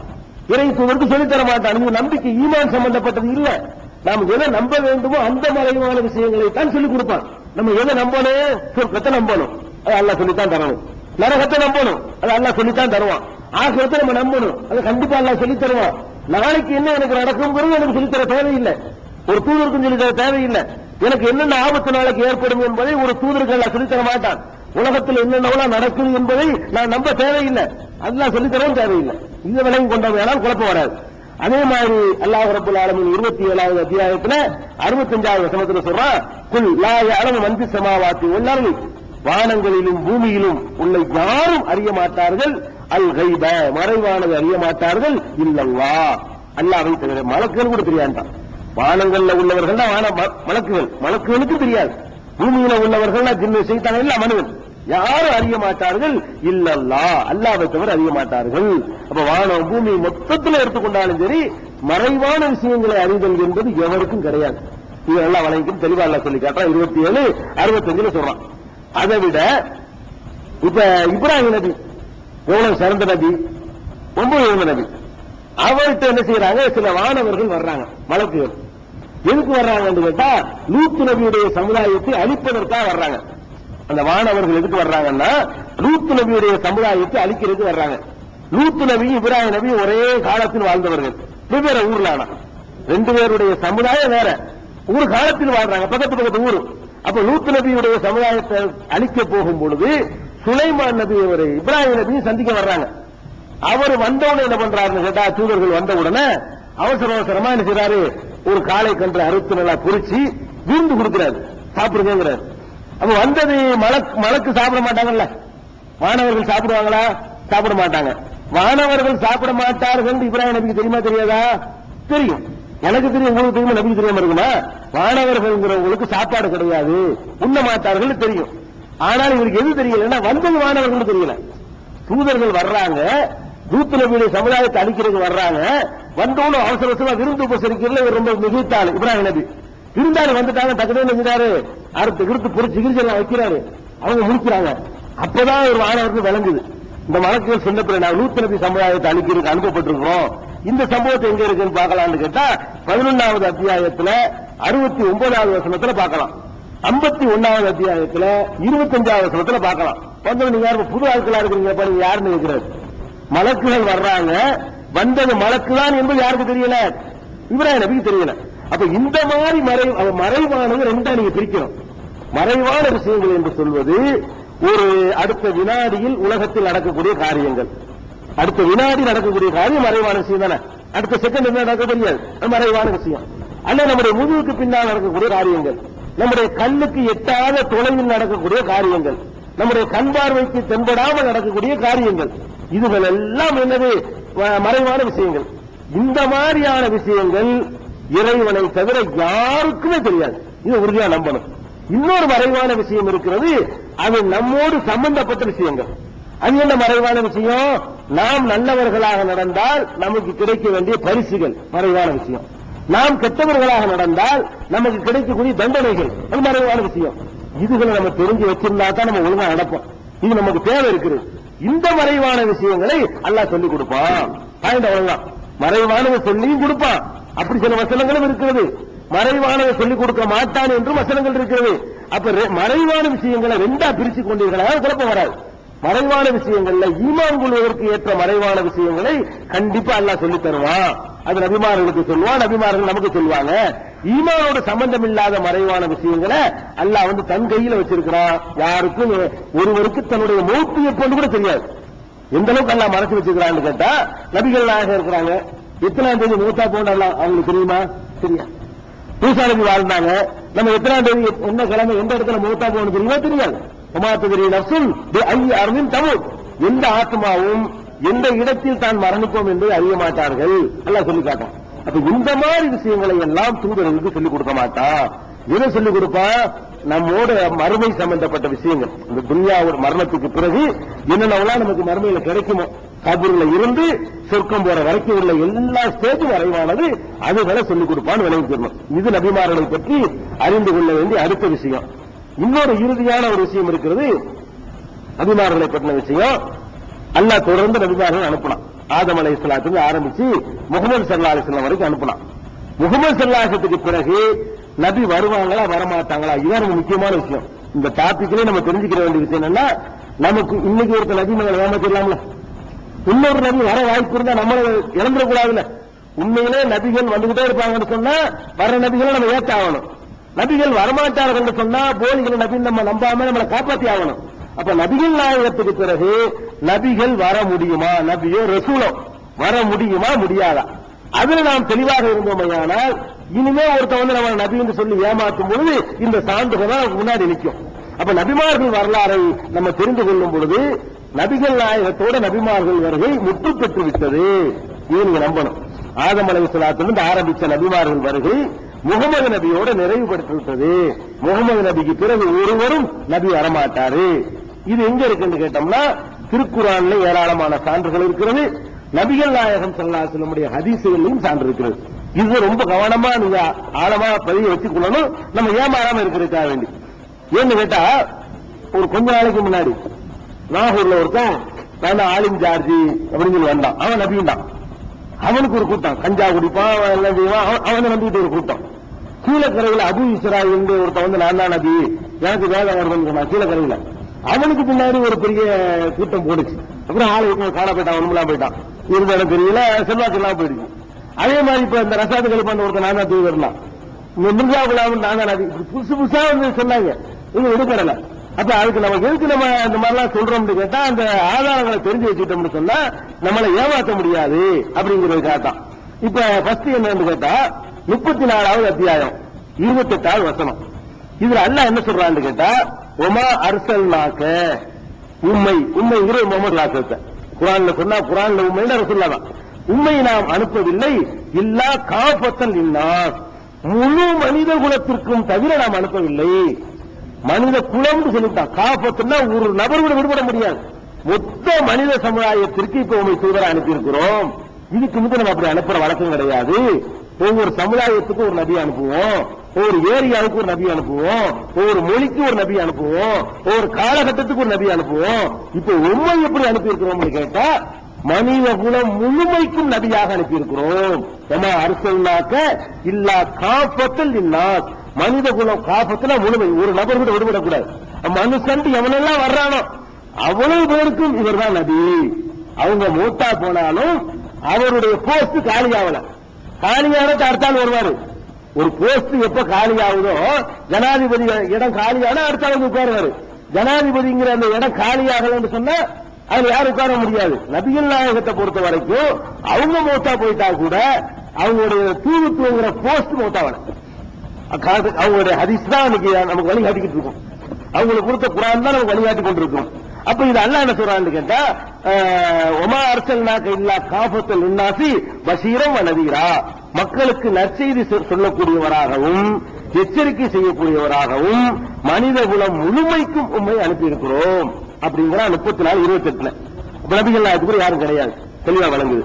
இறை தூதருக்கு சொல்லித்தர மாட்டான். இந்த நம்பிக்கை ஈமான் சம்பந்தப்பட்டது இல்ல, நாம் எதை நம்ப வேண்டுமோ அந்த மறைவான விஷயங்களை தான் சொல்லிக் கொடுப்பான். நம்ம எதை நம்பணும்? சொர்க்கத்தை நம்பணும், அது அல்லாஹ் சொல்லித்தான் தரணும். நரகத்தை நம்பணும், அது அல்லாஹ் சொல்லித்தான் தருவான். ஆகிரத்தை நம்ம நம்பணும், அது கண்டிப்பா அல்லாஹ் சொல்லி தருவான். நாளைக்கு என்ன எனக்கு நடக்கும்ங்கிறது எனக்கு சொல்லித்தர தேவையில்லை, ஒரு தூதருக்கும் சொல்லித்தர தேவையில்லை. எனக்கு என்னென்ன ஆபத்து நாளைக்கு ஏற்படும் என்பதை ஒரு தூதருக்கு அல்லாஹ் சொல்லித்தர மாட்டான். உலகத்தில் என்னென்னவெல்லாம் நடக்குது என்பதை நான் நம்ப தேவையில்லை, அல்லாஹ் சொல்லித்தரவும் தேவையில்லை. இந்த விலையும் கொண்டவங்க வேணால் குழப்பம் வராது. அதே மாதிரி அல்லாஹ் ரப்பல் ஆலமீன் 27வது அத்தியாயத்துல 65வது வசனத்துல சொல்றான், குல் லா யஅலமு மன் ஃபிஸ் ஸமாவாத்தி வல் அர்தி, வானங்களிலும் பூமியிலும் உள்ள யாரும் அறிய மாட்டார்கள், அல் கைப மறைவானது அறிய மாட்டார்கள், இல்லல்லாஹ் அல்லாஹ்வை தவிர. மலக்குகள் கூட தெரியாதுதான். வானங்கள்ல உள்ளவர்கள் தான் மலக்குகள், மலக்குகளுக்கு தெரியாது. பூமியில உள்ளவர்கள் ஜின்னு சைத்தான் இல்ல மனிதன், யாரும் அறிய மாட்டார்கள், இல்லல்லாஹ் அல்லாஹ்வை தவிர அறிய மாட்டார்கள். அப்ப வானம் பூமி மொத்தத்தில் எடுத்துக்கொண்டாலும் சரி, மறைவான விஷயங்களை அறிதல் என்பது எவருக்கும் கிடையாது. இது எல்லாம் வழங்கிக்கும் தெளிவா அல்லாஹ் சொல்லி காட்டுறான். 27:65 சொல்றான். அதை விட இப்ப இப்ராஹிம் நபி எவ்வளவு சிறந்த நபி, ரொம்ப உயர்ந்த நபி. அவர்கிட்ட என்ன செய்யறாங்க, சில வானவர்கள் வர்றாங்க, மலக்குகள். எதுக்கு வர்றாங்க கேட்டா, லூத் நபியுடைய சமுதாயத்தை அழிப்பதற்காக வர்றாங்க. அந்த வானவர்கள் எதுக்கு வர்றாங்கன்னா, லூத் நபியுடைய சமுதாயத்தை அழிக்கிறதுக்கு வர்றாங்க. லூத் நபி இப்ராஹிம் நபி ஒரே காலத்தில் வாழ்ந்தவர்கள், வெவ்வேறு ஊர்ல. ஆனா 2 பேருடைய சமுதாயம் வேற, ஒரு காலத்தில் வாழ்றாங்க, பக்கத்து பக்கத்து ஊரு. அப்ப லூத் நபியுடைய சமுதாயத்தை அழிக்க போகும் பொழுது சுலைமான் நபி அவரை இப்ராஹிம் நபியும் சந்திக்க வர்றாங்க. அவர் வந்தவுடனே என்ன பண்றாருன்னு கேட்டா, தூதர்கள் வந்த உடனே அவசர அவசரமா என்ன செய்யறாரு, ஒரு காளை கன்று அறுத்து நல்லா குறிச்சு விருந்து கொடுக்கிறாரு, சாப்பிடுங்கிறாரு. அப்ப வந்தது மலக்கு சாப்பிட மாட்டாங்கல்ல, வானவர்கள் சாப்பிடுவாங்களா? சாப்பிட மாட்டாங்க. வானவர்கள் சாப்பிட மாட்டார்கள் இப்ராஹிம் நபிக்கு தெரியுமா தெரியாதா? தெரியும். எனக்கு தெரியும், உங்களுக்கு தெரியுமா? நபிக்கு தெரியாம இருக்குமா? வானவர்கள்ங்கிறவங்களுக்கு சாப்பாடு கிடையாது, உண்ண மாட்டார்கள் தெரியும். ஆனால் இவருக்கு எது தெரியலன்னா, வந்தது வானவர்கள் தெரியல. தூதர்கள் வர்றாங்க, லூத் நபியுடைய சமுதாயத்தை அழிக்கிறதுக்கு வர்றாங்க. வந்தோன்னு அவசர அவசரமா விருந்து உபசரிக்கிறதுல இவர் ரொம்ப மிகுத்தாள். இப்ராஹிம் நபி விருந்தாளி வந்துட்டாங்க, டக்குனு நினைக்கிறாரு, அறுத்து கிருத்து பொறிச்சு கிரிச்செல்லாம் வைக்கிறாரு, அவங்க முடிக்கிறாங்க. அப்பதான் ஒரு வானவருக்கு விளங்குது, இந்த மலக்குகள் சொன்ன பிறகு நான் லூத் நபி சமுதாயத்தை அழிக்கிறதுக்கு அனுப்பப்பட்டிருக்கிறோம், இந்த சம்பவத்தை எங்க இருக்குன்னு பார்க்கலாம்னு கேட்டா 11வது அத்தியாயத்துல 69வது வசனத்துல பார்க்கலாம், 51வது அத்தியாயத்துல 25வது வசனத்துல பார்க்கலாம். வந்து நீங்க யாரும் புது ஆட்களா இருக்கிறீங்க பாருங்க, யாருன்னு கேட்கிறாரு. மலக்குகள் வர்றாங்க, வந்தது மலக்குதான் என்பது யாருக்கு தெரியல? இப்ராஹிம் நபிக்கு தெரியல. அப்ப இந்த மாதிரி மறைவானது ரெண்டா நீங்க பிரிக்கணும். மறைவான விஷயங்கள் என்று சொல்வது ஒரு அடுத்த வினாடியில் உலகத்தில் நடக்கக்கூடிய காரியங்கள், அடுத்த வினாடி நடக்கக்கூடிய காரியம் மறைவான விஷயம் தானே. அடுத்த செகண்ட் என்ன நடக்க தெரியாது, மறைவான விஷயம். அல்ல நம்முடைய முதுகுக்கு பின்னால் நடக்கக்கூடிய காரியங்கள், நம்முடைய கண்ணுக்கு எட்டாத தொலைவில் நடக்கக்கூடிய காரியங்கள், நம்முடைய கண் பார்வைக்கு தென்படாமல் நடக்கக்கூடிய காரியங்கள், இதுகள் எல்லாம் என்னது? மறைவான விஷயங்கள். இந்த மாதிரியான விஷயங்கள் இறைவனை தவிர யாருக்குமே தெரியாது, இது உறுதியா நம்பணும். இன்னொரு மறைவான விஷயம் இருக்கிறது, அது நம்மோடு சம்பந்தப்பட்ட விஷயங்கள். அது என்ன மறைவான விஷயம்? நாம் நல்லவர்களாக நடந்தால் நமக்கு கிடைக்க வேண்டிய பரிசுகள் மறைவான விஷயம். நாம் கெட்டவர்களாக நடந்தால் நமக்கு கிடைக்கக்கூடிய தண்டனைகள், அது மறைவான விஷயம். இதுகளை நம்ம தெரிஞ்சு வச்சிருந்தா தான் நம்ம ஒழுங்கா நடப்போம். இது நமக்கு தேவை இருக்குது. இந்த மறைவான விஷயங்களை அல்லாஹ் சொல்லிக் கொடுப்பான். மறைவானதை சொல்லியும் கொடுப்பான். அப்படி சில வசனங்களும் இருக்கிறது. மறைவானதை சொல்லிக் கொடுக்க மாட்டான் என்றும் வசனங்கள் இருக்கிறது. அப்ப மறைவான விஷயங்களை ரெண்டா பிரிச்சு கொண்டீர்களா குழப்பம் வராது. மறைவான விஷயங்கள்ல ஈமான் கொள்வதற்கு ஏற்ற மறைவான விஷயங்களை கண்டிப்பா அல்லாஹ் சொல்லி தருவான். அது நபிமார்களுக்கு சொல்லுவான், நபிமார்கள் நமக்கு சொல்லுவாங்க. ஈமானோட சம்பந்தம் இல்லாத மறைவான விஷயங்களை அல்லாஹ் தன் கையில வச்சிருக்கிறான். யாருக்கும் ஒருவருக்கு தன்னுடைய மௌத்து எப்போது கூட தெரியாது. எந்த அளவுக்கு அல்லாஹ் மறைச்சு வச்சிருக்கிறான்னு கேட்டா, நபிகள் நாயகம் இருக்கிறாங்க, எத்தனாம் தேதி மூத்தா போனாலாம் அவங்களுக்கு தெரியுமா? தெரியாது. மூசா நபி வாழ்ந்தாங்க, நம்ம எத்தனாம் தேதி என்ன கிழமை எந்த இடத்துல மூத்தா போகணும் தெரியுமா? தெரியாது. எந்த ஆத்மாவும் எந்த இடத்தில் தான் மரணிப்போம் என்று அறிய மாட்டார்கள் எல்லாம் சொல்லி காட்டும். அப்ப இந்த மாதிரி விஷயங்களை எல்லாம் தூதர்களுக்கு சொல்லிக் கொடுக்க மாட்டான். எதை சொல்லிக் கொடுப்பா? நம்மோட மறுமை சம்பந்தப்பட்ட விஷயங்கள். இந்த துன்யாவோட மரணத்துக்கு பிறகு என்னென்னலாம் நமக்கு மறுமையில கிடைக்குமோ, கபூர்ல இருந்து சொர்க்கம் போற வரைக்கும் உள்ள எல்லா ஸ்டேஜும் மறைவானது, அதுகளை சொல்லிக் கொடுப்பான்னு விளைவிக்கணும். இது நபிமார்களை பற்றி அறிந்து கொள்ள வேண்டிய அடுத்த விஷயம். இன்னொரு இறுதியான ஒரு விஷயம் இருக்கிறது, நபிமார்களை பற்றின விஷயம். அல்லாஹ் தொடர்ந்து நபிமார்கள் அனுப்பினான். ஆதம் அலைஹிஸ்ஸலாத்துக்கு ஆரம்பிச்சு முஹம்மது ஸல்லல்லாஹு அலைஹி வஸல்லம் வரைக்கும் அனுப்பினான். முகமது ஸல்லல்லாஹு பிறகு நபி வருவாங்களா வரமாட்டாங்களா? இதுதான் ரொம்ப முக்கியமான விஷயம். இந்த டாபிக்லயே நம்ம தெரிஞ்சுக்கிற வேண்டிய விஷயம் என்னன்னா, நமக்கு இன்னைக்கு ஒருத்தர் நபி மேல ஏமாத்திடலாம்ல, இன்னொரு நபி வர வாய்ப்பு இருந்தா நம்மள இழந்துடக்கூடாதுல்ல. உண்மையிலே நபிகள் வந்துகிட்டே இருப்பாங்கன்னு சொன்னா வர நபிகளை நம்ம ஏற்ற ஆகணும். நபிகள் வரமாட்டார்கள் சொன்னா போலிகளை நபி நம்ம நம்பாம நம்மளை காப்பாற்றி ஆகணும். அப்ப நபிகள் நாயகத்துக்கு பிறகு நபிகள் வர முடியுமா? நபியோ ரசூலோ வர முடியுமா முடியாதா? அதுல நாம் தெளிவாக இருந்தோமையானால் இனிமே ஒருத்த வந்து நம்ம நபி என்று சொல்லி ஏமாற்றும் பொழுது இந்த சான்றுகள் தான் முன்னாடி நிற்கும். அப்ப நபிமார்கள் வரலாறை நம்ம தெரிந்து கொள்ளும் பொழுது நபிகள் நாயகத்தோட நபிமார்கள் வருகை முற்று பெற்று விட்டது. இது நீங்க நம்பணும். ஆதம் அலைஹிஸ்ஸலாத்திலிருந்து ஆரம்பிச்ச நபிமார்கள் வருகை முகமது நபியோட நிறைவுபடுத்தி விட்டது. முகமது நபிக்கு பிறகு ஒருவரும் நபி வரமாட்டாரு. இது எங்க இருக்குன்னு கேட்டோம்னா திருக்குர்ஆன்ல ஏராளமான சான்றுகள் இருக்கிறது. நபிகள் நாயகம் ஸல்லல்லாஹு அலைஹி வஸல்லம் ஹதீஸ்களிலும் சான்று இருக்கிறது. இது ரொம்ப கவனமா நீங்க ஆழமா பதிய வச்சுக் கொள்ளணும், நம்ம ஏமாறாம இருக்கிறதுக்காக வேண்டி. ஏன்னு கேட்டா ஒரு கொஞ்ச நாளைக்கு முன்னாடி நாகூர்ல ஒருத்தன் நான் ஆலிம் ஜார்ஜி அப்படின்னு சொல்லி வந்தான். அவன் நபியும் தான். அவனுக்கு ஒரு கூட்டம், கஞ்சா குடிப்பான், எல்லாம் செய்வான், அவனை நம்பிட்டு ஒரு கூட்டம். கீழக்கரையில் அபு இஸ்ராயில் ஒருத்தன் வந்து நான் தான் நபி, எனக்கு வேதம் வருதுன்னு சொன்னான் கீழக்கரையில். அவனுக்கு பின்னாடி ஒரு பெரிய கூட்டம் போடுச்சு. அப்புறம் ஆளு காண போயிட்டான், ஒண்ணுலாம் போயிட்டான். இருந்த இடம் தெரியல, செல்வாக்கு எல்லாம் போயிடுச்சு. அதே மாதிரி இப்ப இந்த ரசாதுகளுக்கு அந்த ஒருத்தர் நான் தான் தூதர்லாம், மிர்சா குலாம் நான் தான் நபி, புதுசு புதுசா வந்து சொன்னாங்க. இது எடுப்படல. அப்ப அதுக்கு நம்ம எதுக்கு நம்ம இந்த மாதிரிலாம் சொல்றோம்னு கேட்டா அந்த ஆதாரங்களை தெரிஞ்சு வச்சுட்டோம்னு சொன்னா நம்மளை ஏமாற்ற முடியாது அப்படிங்கிறதுக்காக தான். இப்ப ஃபர்ஸ்ட் என்னன்னு கேட்டா 34வது அத்தியாயம் 28வது வசனம். இதுல அல்லாஹ் என்ன சொல்றான்னு கேட்டா ஒமா அர்சல்னாக உம்மைங்கிற முகமது ராசத்தை குர்ஆன்ல சொன்னா, குர்ஆன்ல உம்மைன்னு ரசூலுல்லாஹ் தான். உம்மை நாம் அனுப்பவில்லை இல்லா காஃபத்தல் லின்னாஸ், முழு மனித குலத்திற்கும் தவிர நாம் அனுப்பவில்லை. மனித குலம்னு சொல்லிட்டான். காஃபத்துன்னா ஒரு நபர் கூட விடுபட முடியாது. மொத்த மனித சமுதாயத்திற்கு இப்ப உண்மை தூதரை அனுப்பியிருக்கிறோம். இதுக்கு முன்பு நம்ம அப்படி அனுப்புற வழக்கம் கிடையாது. ஒவ்வொரு சமுதாயத்துக்கும் ஒரு நபி அனுப்புவோம், ஒவ்வொரு ஏரியாவுக்கு ஒரு நபி அனுப்புவோம், ஒவ்வொரு மொழிக்கு ஒரு நபி அனுப்புவோம், ஒவ்வொரு காலகட்டத்துக்கு ஒரு நபி அனுப்புவோம். இப்ப உண்மை எப்படி அனுப்பியிருக்கிறோம்னு கேட்டா மனித குலம் முழுமைக்கும் நபியாக அனுப்பியிருக்கிறோம். ஏமா அரசல்னாக்க இல்லா காஃபத்தல் லின்னாஸ், மனித குலம் காஃபத்துல முழுமை, ஒரு நபர் கூட விடுபடக்கூடாது. மனுஷன் எவனெல்லாம் வர்றானோ அவ்வளவு பேருக்கும் இவர் தான் நபி. அவங்க மூத்தா போனாலும் அவருடைய போஸ்ட் காலியாகல, காலியான அடுத்தாள் வருவாரு. ஒரு போஸ்ட் எப்ப காலியாகுதோ, ஜனாதிபதி இடம் காலியான அடுத்தாள் உட்காருவாரு. ஜனாதிபதிங்கிற அந்த இடம் காலியாகலன்னு சொன்னா அதுல யாரும் உட்கார முடியாது. நபிகள் நாயகத்தை பொறுத்த வரைக்கும் அவங்க மூத்தா போயிட்டா கூட அவங்களுடைய தூதுத்துவங்கிற போஸ்ட் மூத்தாவன. அவங்களுடைய ஹதீஸ் தான் நமக்கு வழிகாட்டிக்கிட்டு இருக்கும். அவங்களுக்கு கொடுத்த குர்ஆன் தான் நமக்கு வழிகாட்டி கொண்டிருக்கும். அப்ப இது அல்லாஹ் என்ன சொல்றான்னு கேட்டா ஒமா அர்சல்னாக இல்லா காஃபத்தல் லின்னாசி பஷீரம் வ நதீரா, மக்களுக்கு நற்செய்தி சொல்லக்கூடியவராகவும் எச்சரிக்கை செய்யக்கூடியவராகவும் மனித குலம் முழுமைக்கும் உம்மை அனுப்பியிருக்கிறோம் அப்படிங்கிற 34:28. நபிகள் நாயகத்துக்கு யாரும் கிடையாது, தெளிவா வழங்குது.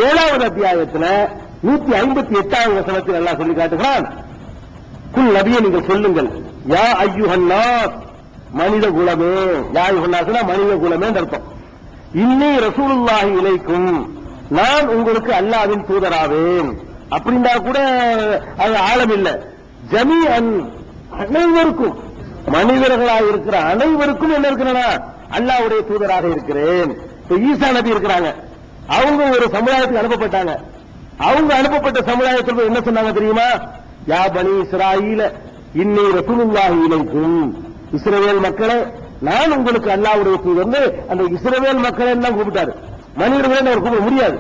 7வது அத்தியாயத்துல 158வது வசனத்தில் அல்லாஹ் சொல்லி காட்டுகிறான், குல் நபியை நீங்கள் சொல்லுங்கள், யா அய்யுஹன்னாஸ், மனித குலமே, யா அய்யுஹன்னாஸ்னா மனித குலமே அர்த்தம். இன்னி ரசூலுல்லாஹி இலைக்கும், நான் உங்களுக்கு அல்லாஹ்வின் தூதராவேன். அப்படின்னா கூட அது ஆழம் இல்ல. ஜமீஅன், அனைவருக்கும், மனிதர்களாக இருக்கிற அனைவருக்கும் என்ன இருக்கிறனா அல்லாஹ்வுடைய தூதராக இருக்கிறேன். இப்ப ஈசா நபி இருக்கிறாங்க, அவங்க ஒரு சமுதாயத்துக்கு அனுப்பப்பட்டாங்க. அவங்க அனுப்பப்பட்ட சமுதாயத்தில் என்ன சொன்னாங்க தெரியுமா? யா பனி இஸ்ராயீல இன்னி ரசூலுல்லாஹி இலைக்கும், இஸ்ரவேல் மக்களே நான் உங்களுக்கு அல்லாஹ்வுடைய தூதர்னு அந்த இஸ்ரவேல் மக்களை எல்லாம் கூப்பிட்டாரு. மனிதர்களை அவர் கூப்பிட முடியாது,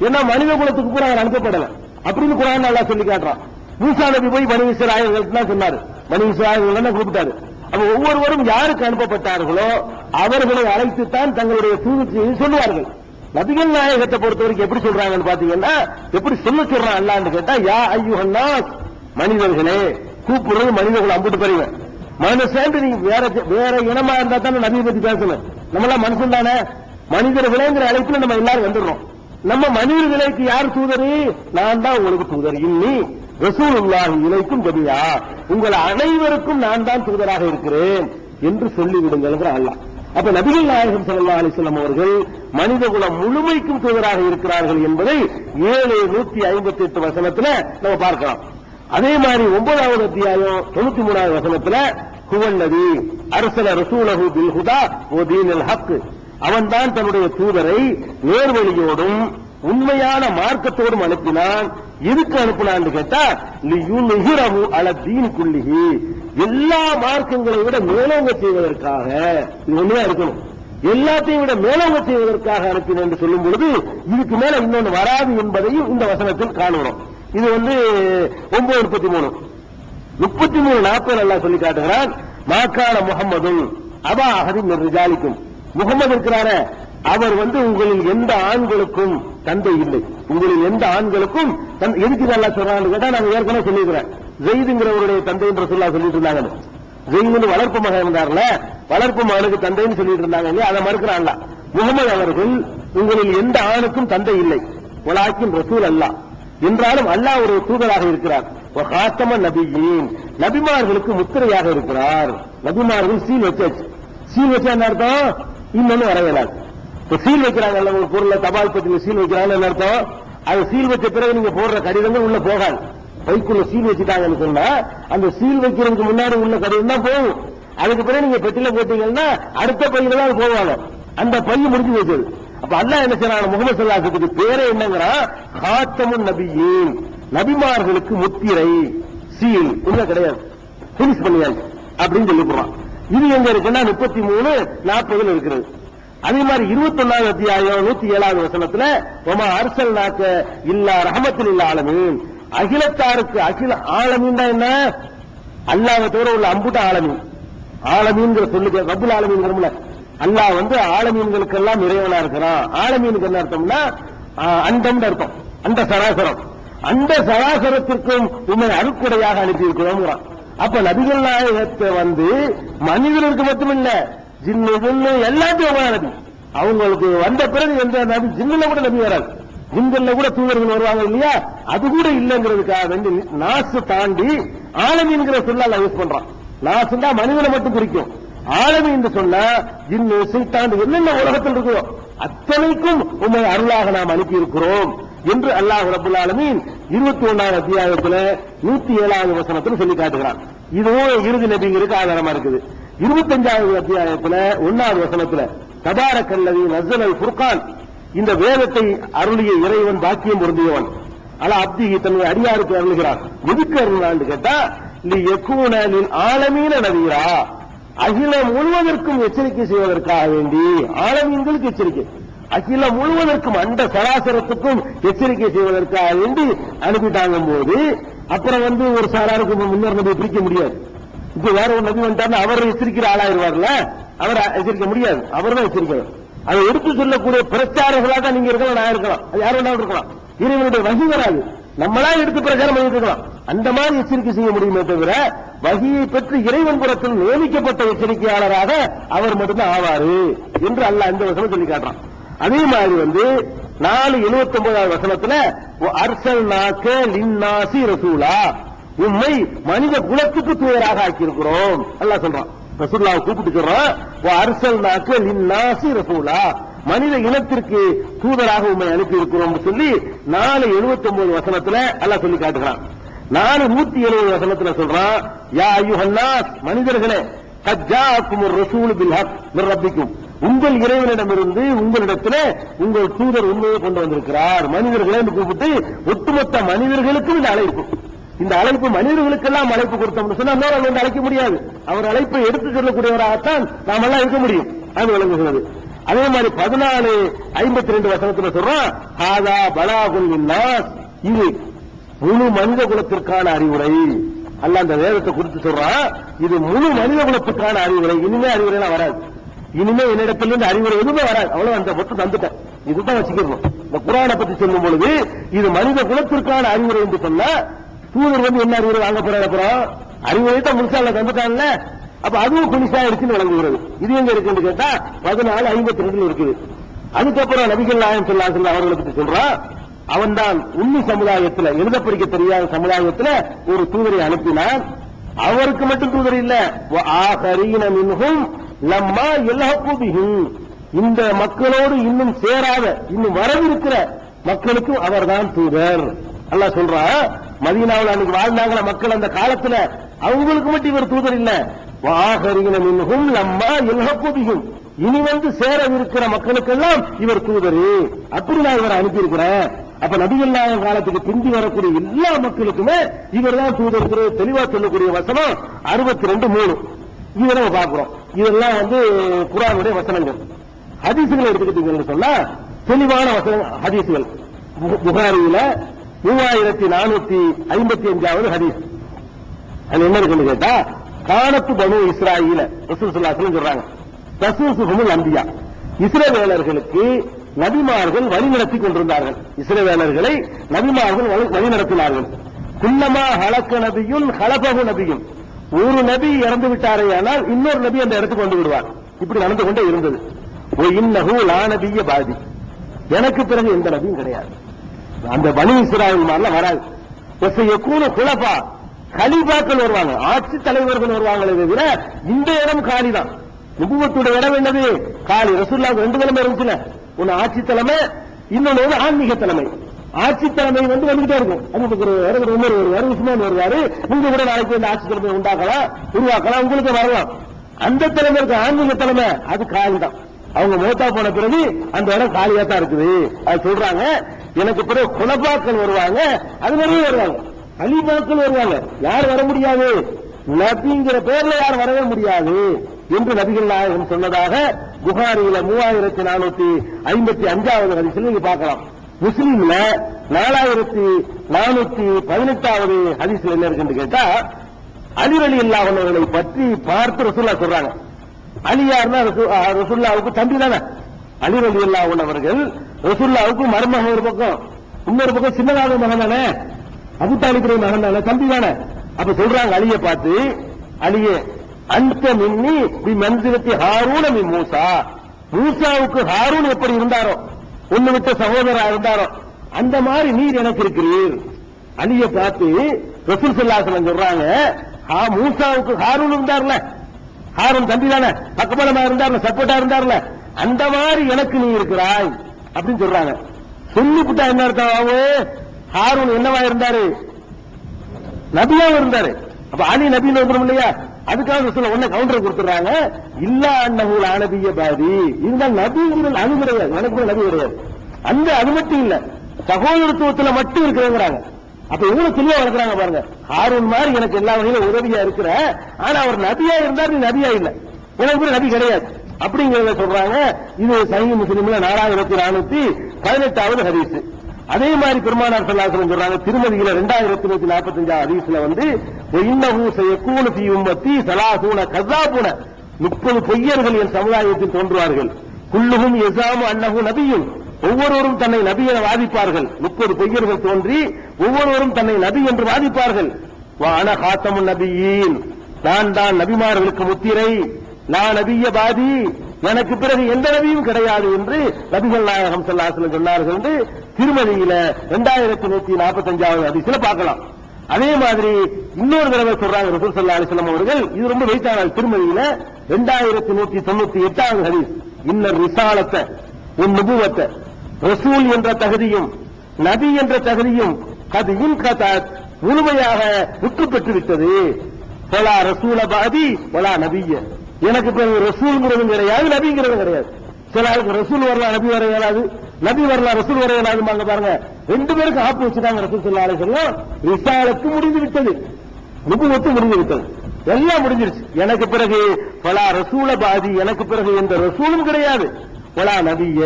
ஏன்னா மனித குலத்துக்கு கூட அவர் அனுப்பப்படல அப்படின்னு குர்ஆன் அல்லாஹ் சொல்லி காட்டுறான். மூசா நபி போய் பனி இஸ்ராயீல்களுக்கு தான் சொன்னாரு, பனி இஸ்ராயீல்கள் கூப்பிட்டாரு. அப்ப ஒவ்வொருவரும் யாருக்கு அனுப்பப்பட்டார்களோ அவர்களை அழைத்துத்தான் தங்களுடைய தூதுக்கு சொல்லுவார்கள். நபிகள் நாயகத்தை பொறுத்தவரைக்கும் எப்படி சொல்றாங்கன்னு பாத்தீங்கன்னா, எப்படி சொல்றான் அல்லாஹ்னு கேட்டா யா அய்யுஹன்னாஸ், மனிதர்களே, கூப்பிடுறது மனிதர்கள் அம்புட்டு பெரியவன். மனுஷன் நீங்க வேற இனமா இருந்தா தானே நபியை பத்தி பேசணும். நம்மளாம் மனுஷன் தானே, மனிதர்களேங்கிற அழைப்புல நம்ம எல்லாரும் வந்துடுறோம். நம்ம மனிதர்களுக்கு யார் தூதரு? நான் தான் உங்களுக்கு தூதர். இன்னி ரசூலுல்லாஹி இலைக்கும் ஜமீஆ, உங்கள் அனைவருக்கும் நான் தான் தூதராக இருக்கிறேன் என்று சொல்லிவிடுங்கள் அல்லாஹ். அப்ப நபிகள் நாயகம் ஸல்லல்லாஹு அலைஹி வஸல்லம் அவர்கள் மனித குலம் முழுமைக்கும் தூதராக இருக்கிறார்கள் என்பதை 7:158 வசனத்துல நம்ம பார்க்கலாம். அதே மாதிரி 9வது அத்தியாயம் 93வது வசனத்துல ஹுவல்லதி அர்ஸல ரசூலஹு பில் ஹுதா வ தீனில் ஹக், அவன்தான் தன்னுடைய தூதரை நேர்வழியோடும் உண்மையான மார்க்கத்தோடும் அனுப்பினான். எதுக்கு அனுப்பினான்னு கேட்டா லியுல்ஹிரஹு அலா தீன் குல்லிஹி, எல்லா மார்க்கங்களை விட மேலோங்க செய்வதற்காக. இது ஒண்ணுதான் இருக்கணும், எல்லாத்தையும் விட மேலோங்க செய்வதற்காக அனுப்பினேன் என்று சொல்லும் பொழுது இதுக்கு மேல இன்னொன்று வராது என்பதையும் இந்த வசனத்தில் காணுகிறோம். இது 9:33 33:40 அல்லாஹ் சொல்லி காட்டுகிறான். மாக்கான முஹம்மதுன் அபா அஹதின் மின் ரிஜாலிக்கும், முகமது இருக்கிறாரே அவர் உங்களில் எந்த ஆண்களுக்கும் தந்தை இல்லை, உங்களில் எந்த ஆண்களுக்கும் எதுக்கு அல்லாஹ் சொல்றான்னு கேட்டா நாங்க ஏற்கனவே சொல்லியிருக்கிறேன். ஜெயிதுங்கிறவருடைய தந்தை என்று சொல்லிட்டு இருந்தாங்க. ஜெயிது வளர்ப்பு மகன் இருந்தார்ல, வளர்ப்பு மகனுக்கு தந்தைன்னு சொல்லிட்டு இருந்தாங்க இல்லையா, அதை மறுக்கிறான்ல. முகமது அவர்கள் உங்களில் எந்த ஆணுக்கும் தந்தை இல்லை, வலாக்கின் ரசூல் அல்லாஹ், என்றாலும் அல்லாஹ் ஒரு தூதராக இருக்கிறார். காத்தமன் நபியின், நபிமார்களுக்கு முத்திரையாக இருக்கிறார். நபிமார்கள் சீல் வச்சாச்சு. சீல் வச்சா என்ன அர்த்தம்? இன்னொன்னு வரையலாது. இப்ப சீல் வைக்கிறாங்க ஒரு பொருளை, தபால் பத்திரிகை சீல் வைக்கிறாங்க என்ன அர்த்தம்? அது சீல் வச்ச பிறகு நீங்க போடுற கடிதங்கள் உள்ள போகாது. பைக்குள்ள சீல் வச்சுட்டாங்கன்னு சொன்னா அந்த சீல் வைக்கிறதுக்கு முன்னாடி உள்ள கடிதம் தான் போகும். அதுக்கு பிறகு நீங்க பெட்டில போட்டீங்கன்னா அடுத்த பையில தான் போவாங்க. அந்த பைய முடிஞ்சு வச்சது. அப்ப அல்லாஹ் என்ன செய்யறாங்க, முகமது ஸல்லல்லாஹு அலைஹி வஸல்லம் பேரே என்னங்கிறா, காத்தமுன் நபியின், நபிமார்களுக்கு முத்திரை சீல் உள்ள கிடையாது, பினிஷ் பண்ணியாச்சு அப்படின்னு சொல்லி போறான். இது எங்க இருக்குன்னா 33:40 இருக்கிறது. அதே மாதிரி 21வது அத்தியாயம் 107வது வசனத்துல வமா அர்ஸல்நாக இல்லா ரஹ்மத்துல் லில் ஆலமீன், அகிலத்தாருக்கு, அகில ஆலமீன் என்ன, அல்லாஹ்வை தவிர உள்ள அம்புட்ட ஆலமீன். ஆலமீன்ங்கிற சொல்லுக்கு ரப்புல் ஆலமீன்ங்கிறோம்ல, அல்லாஹ் ஆலமீன்களுக்கு எல்லாம் இறைவனா இருக்கிறான். ஆலமீனுக்கு என்ன அர்த்தம்னா அண்டம் அர்த்தம், அந்த சராசரம், அந்த சராசரத்திற்கும் உண்மை அருக்குடையாக அனுப்பி இருக்கிறோம். அப்ப நபிகள் நாயகத்தை மனிதர்களுக்கு மட்டுமில்ல, ஜின்னு ஜின்னு எல்லாத்தையும் நபி. அவங்களுக்கு வந்த பிறகு எந்த நபி, ஜின்னுல கூட நபி வராது, ஜின்கள்ல கூட தூதர்கள் வருவாங்க இல்லையா, அது கூட இல்லைங்கிறதுக்காக வேண்டி நாசு தாண்டி ஆலமீன்கிற சொல்ல யூஸ் பண்றான். நாசுண்டா மனிதனை மட்டும் குறிக்கும், ஆலமீன் சொன்னா ஜின்னு சைத்தான் என்னென்ன உலகத்தில் இருக்கோ அத்தனைக்கும் உண்மை அருளாக நாம் அனுப்பி இருக்கிறோம் என்று அல்லாஹ் ரப்புல் ஆலமீன் 21வது அத்தியாயத்துல 107வது வசனத்தில் சொல்லி காட்டுகிறான். இதுவும் இறுதி நபிங்களுக்கு ஆதாரமா இருக்குது. 25வது அத்தியாயத்துல 1வது வசனத்துல தபாரக்கல்லதி நஸ்ஸலல் ஃபுர்கான், இந்த வேதத்தை அருளிய இறைவன் பாக்கியம் பொருந்தியவன், அலா அப்திஹி தன்னுடைய அடியாருக்கு அருளுகிறான். எதுக்கு அருளான்னு கேட்டா லி யகூன லில் ஆலமீன நதீரா, அகிலம் முழுவதற்கும் எச்சரிக்கை செய்வதற்காக வேண்டி, ஆலமீன்களுக்கு எச்சரிக்கை, அகிலம் முழுவதற்கும் அண்ட சராசரத்துக்கும் எச்சரிக்கை செய்வதற்காக வேண்டி அனுப்பிட்டாங்க போது, அப்புறம் ஒரு சாராருக்கு முன்னர் நபி பிரிக்க முடியாது. இப்ப வேற ஒரு நபி வந்துட்டாருன்னா அவர் எச்சரிக்கிற ஆளாயிருவார்ல, அவர் எச்சரிக்க முடியாது, அவர் தான் எச்சரிக்கணும். அதை எடுத்து சொல்லக்கூடிய பிரச்சாரர்களாக தான் நீங்க இருக்கலாம், நான் இருக்கலாம், அது யாரும் வேணாலும் இருக்கலாம். இறைவனுடைய வகி வராது, நம்மளா எடுத்து பிரச்சாரம் பண்ணிட்டு இருக்கலாம். அந்த மாதிரி எச்சரிக்கை செய்ய முடியுமே தவிர வகியை பெற்று இறைவன் புறத்தில் நியமிக்கப்பட்ட எச்சரிக்கையாளராக அவர் மட்டும்தான் ஆவாரு என்று அல்லாஹ் இந்த வசனம் சொல்லி காட்டுறான். அதே மாதிரி 4:79வது வசனத்துல அர்ஸல்நாக லின்னாஸி ரசூலா, உம்மை மனித குலத்துக்கு தூதராக ஆக்கியிருக்கிறோம் அல்லாஹ் சொல்றான். ரசூலுல்லாஹ் கூப்பிட்டு சொல்றான், அர்ஸல்நாக லின்னாஸி ரசூலா, மனித இனத்திற்கு தூதராக உம்மை அனுப்பி இருக்கிறோம் சொல்லி 4:79 வசனத்துல அல்லாஹ் சொல்லி காட்டுகிறான். 4:170 வசனத்துல சொல்றான், யா அய்யுஹன்னாஸ், மனிதர்களே, கத் ஜாஅக்குமுர் ரசூலு பில் ஹக் மின் ரப்பிக்கும், உங்கள் இறைவனிடமிருந்து உங்களிடத்தில் உங்கள் தூதர் உண்மையை கொண்டு வந்திருக்கிறார். மனிதர்களை கூப்பிட்டு ஒட்டுமொத்த மனிதர்களுக்கும் இந்த அழைப்பு, இந்த அழைப்பு மனிதர்களுக்கெல்லாம் அழைப்பு கொடுத்தோம்னு சொன்னா இன்னொரு அழைக்க முடியாது. அவர் அழைப்பை எடுத்து சொல்லக்கூடியவராகத்தான் நாம் எல்லாம் இருக்க முடியும், அது விளங்குகிறது. அதே மாதிரி 14:52 வசனத்துல சொல்றான், ஹாதா பலாகுல் லின்னாஸ், இது முழு மனித குலத்திற்கான அறிவுரை. அல்லாஹ் அந்த வேதத்தை குறித்து சொல்றான், இது முழு மனித குலத்துக்கான அறிவுரை. இனிமே அறிவுரை எல்லாம் வராது, இனிமே என்னிடத்திலிருந்து அறிவுரை எதுவுமே வராது, அவ்வளவு அந்த மட்டும் தந்துட்டேன். இதுதான் வச்சுக்கணும். இந்த குர்ஆனை பத்தி சொல்லும் பொழுது இது மனித குலத்திற்கான அறிவுரை என்று சொன்னா, தூதர் என்ன அறிவுரை வாங்க போறோம், அறிவுரை தான் முன்சால தந்துட்டான்ல, அப்ப அதுவும் புனிசா இருக்குன்னு விளங்குகிறது. இது எங்க இருக்குன்னு கேட்டா 14:52 இருக்குது. அதுக்கப்புறம் நபிகள் நாயகம் ஸல்லல்லாஹு அலைஹி வஸல்லம் அவர்களை பத்தி சொல்றான், அவன் தான் உம்மி சமுதாயத்தில், எழுத படிக்க தெரியாத சமுதாயத்தில் ஒரு தூதரை அனுப்பினான். அவருக்கு மட்டும் தூதர் இல்ல, ஆகரீன மின்ஹும் லம்மா யல்ஹகு பிஹிம், இந்த மக்களோடு இன்னும் சேராத இன்னும் வரவிருக்கிற மக்களுக்கும் அவர்தான் தூதர். அல்லாஹ் சொல்றான், மதீனாவில் அன்னைக்கு வாழ்ந்தாங்கள மக்கள் அந்த காலத்துல, அவங்களுக்கு மட்டும் இவர் தூதர் இல்ல. வாஹரீன மின்ஹும் லம்மா யல்ஹகு பிஹிம், இனி வந்து சேரவிருக்கிற மக்களுக்கெல்லாம் இவர் தூதரு. அப்படி நான் இவரை அனுப்பியிருக்கிறேன். அப்ப நபிகள் நாயகம் காலத்துக்கு பிந்தி வரக்கூடிய எல்லா மக்களுக்குமே இவர் தான் தூதர் தெளிவா சொல்லக்கூடிய வசனம் 62:3. இதை நம்ம பார்க்கிறோம். இதெல்லாம் வந்து குர்ஆனுடைய வசனங்கள். ஹதீசுகளை எடுத்துக்கிட்டீங்கன்னு சொன்னா தெளிவான வசனம் ஹதீசுகள். புகாரியில 3455வது ஹதீஸ். அது என்ன இருக்குன்னு கேட்டா, கானத்து பனு இஸ்ராயீல ரசூல் ஸல்லல்லாஹு அலைஹி வஸல்லம் சொல்றாங்க, தஸூசுஹுல் அன்பியா, இஸ்ரவேலர்களுக்கு நபிமார்கள் வழிநடத்தி கொண்டிருந்தார்கள். இஸ்ரவேலர்களை நபிமார்கள் வழிநடத்தினார்கள். குல்லமா ஹலக்க நபியும் ஹலபஹு நபியும், ஒரு நபி இறந்து விட்டாரே ஆனால் இன்னொரு நபி அந்த இடத்துக்கு வந்து விடுவார். இப்படி நடந்து கொண்டே இருந்தது. ஓ இன்னஹு லா நபிய பாதி, எனக்கு பிறகு எந்த நபியும் கிடையாது. அந்த பனி இஸ்ராயீல் மாதிரிலாம் வராது. யக்கூனு குலபா, கலீஃபாக்கள் வருவாங்க, ஆட்சி தலைவர்கள் வருவாங்களே தவிர இந்த இடம் காலிதான். நுபுவத்துடைய இடம் என்னது? காலி. ரசூலுல்லாஹ்வுக்கு 2 தலைமை இருந்துச்சுல, ஒன்னு ஆட்சி தலைமை, இன்னொன்னு ஆன்மீக தலைமை. ஆட்சி தலைமை வந்து வந்துகிட்டே இருக்கும். அபூபக்கர் வருவாரு, உமர் வருவாரு, உஸ்மான் வருவாரு. நீங்க கூட நாளைக்கு இந்த ஆட்சி தலைமை உருவாக்கலாம், உங்களுக்கு வரலாம். அந்த தலைமை இருக்கு ஆன்மீக தலைமை, அது காலி தான். அவங்க மௌத்தா போன பிறகு அந்த இடம் காலியா தான் இருக்குது. அது சொல்றாங்க, எனக்கு பிறகு குலபாக்கள் வருவாங்க, அது நிறைய வருவாங்க, கலீஃபாக்கள் வருவாங்க. யார் வர முடியாது? நபிங்கிற பேர்ல யார் வரவே முடியாது என்று நபிகள் நாயகம் சொன்னதாக புகாரியில 3455வது ஹதீஸில் நீங்க பார்க்கலாம். முஸ்லிம்ல 4418வது ஹதீஸ்ல என்ன இருக்குன்னு கேட்டா, அலி ரலியல்லாஹு அன்ஹு அவர்களை பற்றி பார்த்து ரசூலுல்லாஹ் சொல்றாங்க. அலி யாருன்னா ரசூலுல்லாஹ்வுக்கு தம்பி தானே. அலி ரலியல்லாஹு அன்ஹு அவர்கள் ரசூலுல்லாஹ்வுக்கு மருமகன் ஒரு பக்கம், இன்னொரு பக்கம் சின்னதாக மகன் தானே, அபூ தாலிபுடைய மகன் தானே, தம்பி தானே. அப்ப சொல்றாங்க அலியை பார்த்து, அலியே அந்த மின்னி பி மன்சிலத்தி ஹாரூன மின் மூசா, மூசாவுக்கு ஹாரூன் எப்படி இருந்தாரோ, ஒன்னு விட்ட சகோதரா இருந்தாரோ, அந்த மாதிரி நீர் எனக்கு இருக்கிறீர். அலியை பார்த்து ரசூல் ஸல்லல்லாஹு அலைஹி வஸல்லம் சொல்றாங்க, மூசாவுக்கு ஹாரூன் இருந்தார்ல, ஹாரூன் தம்பி தானே, பக்கபலமா இருந்தார்ல, சப்போர்ட்டா இருந்தார்ல, அந்த மாதிரி எனக்கு நீ இருக்கிறாய் அப்படின்னு சொல்றாங்க. சொல்லிவிட்டா என்ன அர்த்தம்? ஹாரூன் என்னவா இருந்தாரு? நபியாவும் இருந்தாரு. அப்ப அலி நபின்னு வந்துடும் இல்லையா? அதுக்காக ரசூல் உடனே கவுண்டர் கொடுத்துறாங்க, இல்ல அன்னஹு லா நபிய பாதி, இருந்தால் நபிங்கிற அது கிடையாது, எனக்கு நபி கிடையாது. அந்த அது மட்டும் இல்ல, சகோதரத்துவத்துல மட்டும் இருக்கிறாங்க. அப்ப எவ்வளவு தெளிவா வளர்க்குறாங்க பாருங்க. ஹாரூன் மாதிரி எனக்கு எல்லா வகையிலும் உதவியா இருக்கிற, ஆனா அவர் நபியா இருந்தார், நீ நபியா இல்ல, எனக்கு கூட நபி கிடையாது அப்படிங்கிறத சொல்றாங்க. இது சஹீஹ் முஸ்லிம்ல 4418வது ஹதீஸ். அதே மாதிரி பெருமானார் ஸல்லல்லாஹு அலைஹி வஸல்லம் சொல்றாங்க, திருமதியில 2145 ஹதீஸ்ல வந்து, இன்னஹு சயகூனு ஃபீ உம்மத்தி ஸலாஸூன கஸாபுன, 30 பொய்யர்கள் என் சமுதாயத்தில் தோன்றுவார்கள். குல்லுஹும் யஸாமு அன்னஹு நபியுன், ஒவ்வொருவரும் தன்னை நபி என வாதிப்பார்கள். 30 பொய்யர்கள் தோன்றி ஒவ்வொருவரும் தன்னை நபி என்று வாதிப்பார்கள். வ அன காத்தமுன் நபியீன், நான் தான் நபிமார்களுக்கு முத்திரை. லா நபிய பாதி, எனக்கு பிறகு எந்த நபியும் கிடையாது என்று நபிகள் நாயகம் ஸல்லல்லாஹு அலைஹி வஸல்லம் சொன்னார்கள் என்று திருமதியில 2145வது ஹதீஸ்ல பார்க்கலாம். அதே மாதிரி இன்னொரு தடவை சொல்றாங்க ரசூல் ஸல்லல்லாஹு அலைஹி வஸல்லம் அவர்கள், இது ரொம்ப வெயிட்டான திருமதியில 2198வது ஹதீஸ், இன்னர் ரிசாலத்த உன் நுபுவத்த, ரசூல் என்ற தகுதியும் நபி என்ற தகுதியும் கதியின் கதாத் முழுமையாக முற்று பெற்று விட்டது. வலா ரசூல பாதி வலா நபிய, எனக்கு பிறகு ரசூல்ங்கிறதும் கிடையாது, நபிங்கிறதும் கிடையாது. சில ஆளுக்கு ரசூல் வரலாம், நபி வர இயலாது, நபி வரலாம், ரசூல் வர இயலாதுமாங்க. பாருங்க, 2 பேருக்கு ஆப்பு வச்சுட்டாங்க ரசூல் ஸல்லல்லாஹு அலைஹி வஸல்லம். ரிசாலத்து முடிந்து விட்டது, நுபுவத்து முடிந்து விட்டது, எல்லாம் முடிஞ்சிருச்சு. எனக்கு பிறகு வலா ரசூல பாதி, எனக்கு பிறகு எந்த ரசூலும் கிடையாது, வலா நபிய,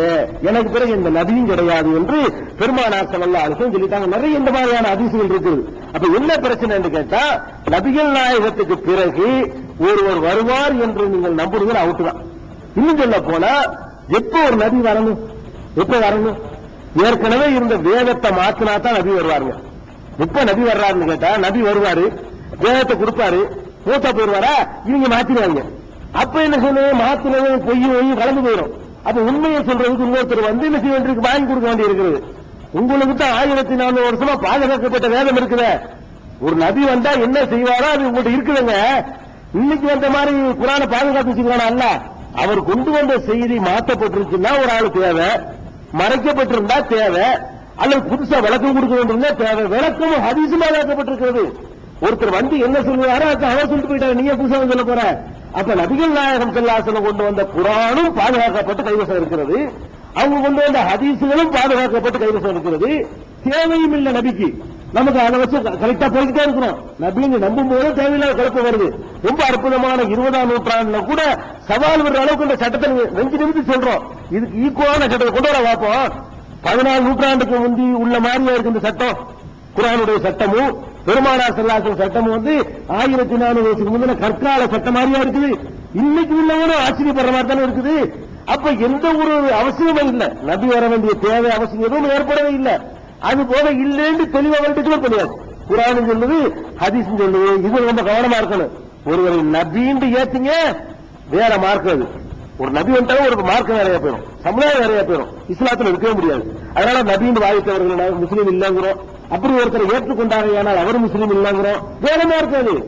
எனக்கு பிறகு எந்த நபியும் கிடையாது என்று பெருமானார் ஸல்லல்லாஹு அலைஹி வஸல்லம் சொல்லிட்டாங்க. நிறைய இந்த மாதிரியான ஹதீஸ்கள் இருக்குது. அப்ப என்ன பிரச்சனை என்று கேட்டா, நபிகள் நாயகத்துக்கு பிறகு ஒருவர் வருவார் என்று நீங்கள் நம்புறீங்க, அவுட்டு தான். இன்னும் சொல்ல போனா, எப்ப ஒரு நபி வரணும், எப்ப வரணும்? ஏற்கனவே இருந்த வேதத்தை மாத்தினா தான் நபி வருவாருங்க. எப்ப நபி வர்றாருன்னு கேட்டா, நபி வருவாரு, வேதத்தை கொடுப்பாரு, மூத்தா போயிருவாரா, இவங்க மாத்திடுவாங்க. அப்ப என்ன சொல்லுவோம், மாத்தினது பொய்யும் கலந்து போயிடும். அப்ப உண்மையை சொல்றதுக்கு இன்னொருத்தர் வந்து என்ன செய்ய வேண்டியிருக்கு, வாங்கி கொடுக்க வேண்டி இருக்கிறது. உங்களுக்கு தான் 1400 வருஷமா பாதுகாக்கப்பட்ட வேதம் இருக்குத. ஒரு நபி வந்தா என்ன செய்வாரோ அது உங்கள்கிட்ட இருக்குதுங்க. இன்னைக்கு வந்த மாதிரி குரானை பாதுகாத்து வச்சுக்கலாம் அல்ல. அவர் கொண்டு வந்த செய்தி மாற்றப்பட்டிருச்சுன்னா ஒரு ஆளு தேவை, மறைக்கப்பட்டிருந்தா தேவை, அல்லது புதுசா விளக்கம் கொடுக்க வேண்டியிருந்தா தேவை. விளக்கமும் ஹதீஸுமா விளக்கப்பட்டிருக்கிறது. ஒருத்தர் வந்து என்ன சொல்லுவாரோ அவர் சொல்லிட்டு போயிட்டாரு, நீங்க புதுசா சொல்ல போற. அப்ப நபிகள் நாயகம் ஸல்லல்லாஹு அலைஹி வஸல்லம் கொண்டு வந்த குரானும் பாதுகாக்கப்பட்டு கைவசம் இருக்கிறது, அவங்க கொண்டு வந்த ஹதீஸுகளும் பாதுகாக்கப்பட்டு கைவசம் இருக்கிறது. தேவையும் இல்லை நபிக்கு, நமக்கு அதை வச்சு கரெக்டா போய்கிட்டே இருக்கிறோம். நபின்னு நம்பும் போது தேவையில்லாத குழப்பம் வருது. ரொம்ப அற்புதமான 20ஆம் நூற்றாண்டுல கூட சவால் வர்ற அளவுக்கு இந்த சட்டத்தை நெஞ்சு நிமித்தி சொல்றோம். இதுக்கு ஈக்குவலான சட்டத்தை கொண்டு வர பார்ப்போம். 14 நூற்றாண்டுக்கு முந்தி உள்ள மாதிரியா இருக்கு இந்த சட்டம். குர்ஆனுடைய சட்டமும் பெருமானார் ஸல்லல்லாஹு அலைஹி வஸல்லம் சட்டமும் 1400 வருஷத்துக்கு முந்தின கற்கால சட்டம் மாதிரியா இருக்குது. இன்னைக்கு உள்ளவனும் ஆச்சரியப்படுற மாதிரி தானே இருக்குது. அப்ப எந்த ஒரு அவசியமும் இல்லை, நபி வர வேண்டிய தேவை அவசியம் எதுவும் ஏற்படவே இல்லை. அது போல இல்லைன்னு தெளிவா வந்துட்டு தெரியாது. குர்ஆன் சொல்லுது, ஹதீஸ் சொல்லுது. இது ரொம்ப கவனமா இருக்கணும். ஒருவரை நபின்னு ஏத்தீங்க வேற மார்க்கம். அது ஒரு நபி வந்தாலும் ஒரு மார்க்கம் நிறைய போயிடும், சமுதாயம் நிறைய போயிடும், இஸ்லாத்துல இருக்கவே முடியாது. அதனால நபின்னு வாய்த்தவர்கள் முஸ்லீம் இல்லங்கிறோம். அப்படி ஒருத்தர் ஏற்றுக்கொண்டாங்க, ஆனால் அவர் முஸ்லீம் இல்லங்கிறோம், வேற மார்க்கம்.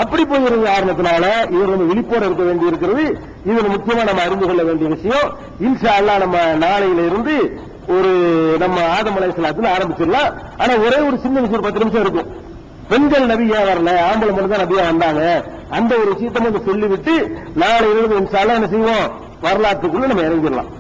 அப்படி போயிருந்த காரணத்தினால இவர் நம்ம விழிப்போடு இருக்க வேண்டி இருக்கிறது. இது முக்கியமா நம்ம அறிந்து கொள்ள வேண்டிய விஷயம். இன்ஷா அல்லாஹ் நம்ம நாளையில இருந்து ஒரு நம்ம ஆதம் அலைஹிஸ்ஸலாத்துல ஆரம்பிச்சிடலாம். ஆனா ஒரே ஒரு சின்ன விஷயம், 10 நிமிஷம் இருக்கும். பெண்கள் நபியா வரல, ஆம்பளை மட்டும் தான் நபியா வந்தாங்க. அந்த ஒரு விஷயத்தை மட்டும் சொல்லிவிட்டு நாளையிலிருந்து இன்ஷா அல்லாஹ் என்ன செய்வோம், வரலாற்றுக்குள்ள நம்ம இறங்கிடலாம்.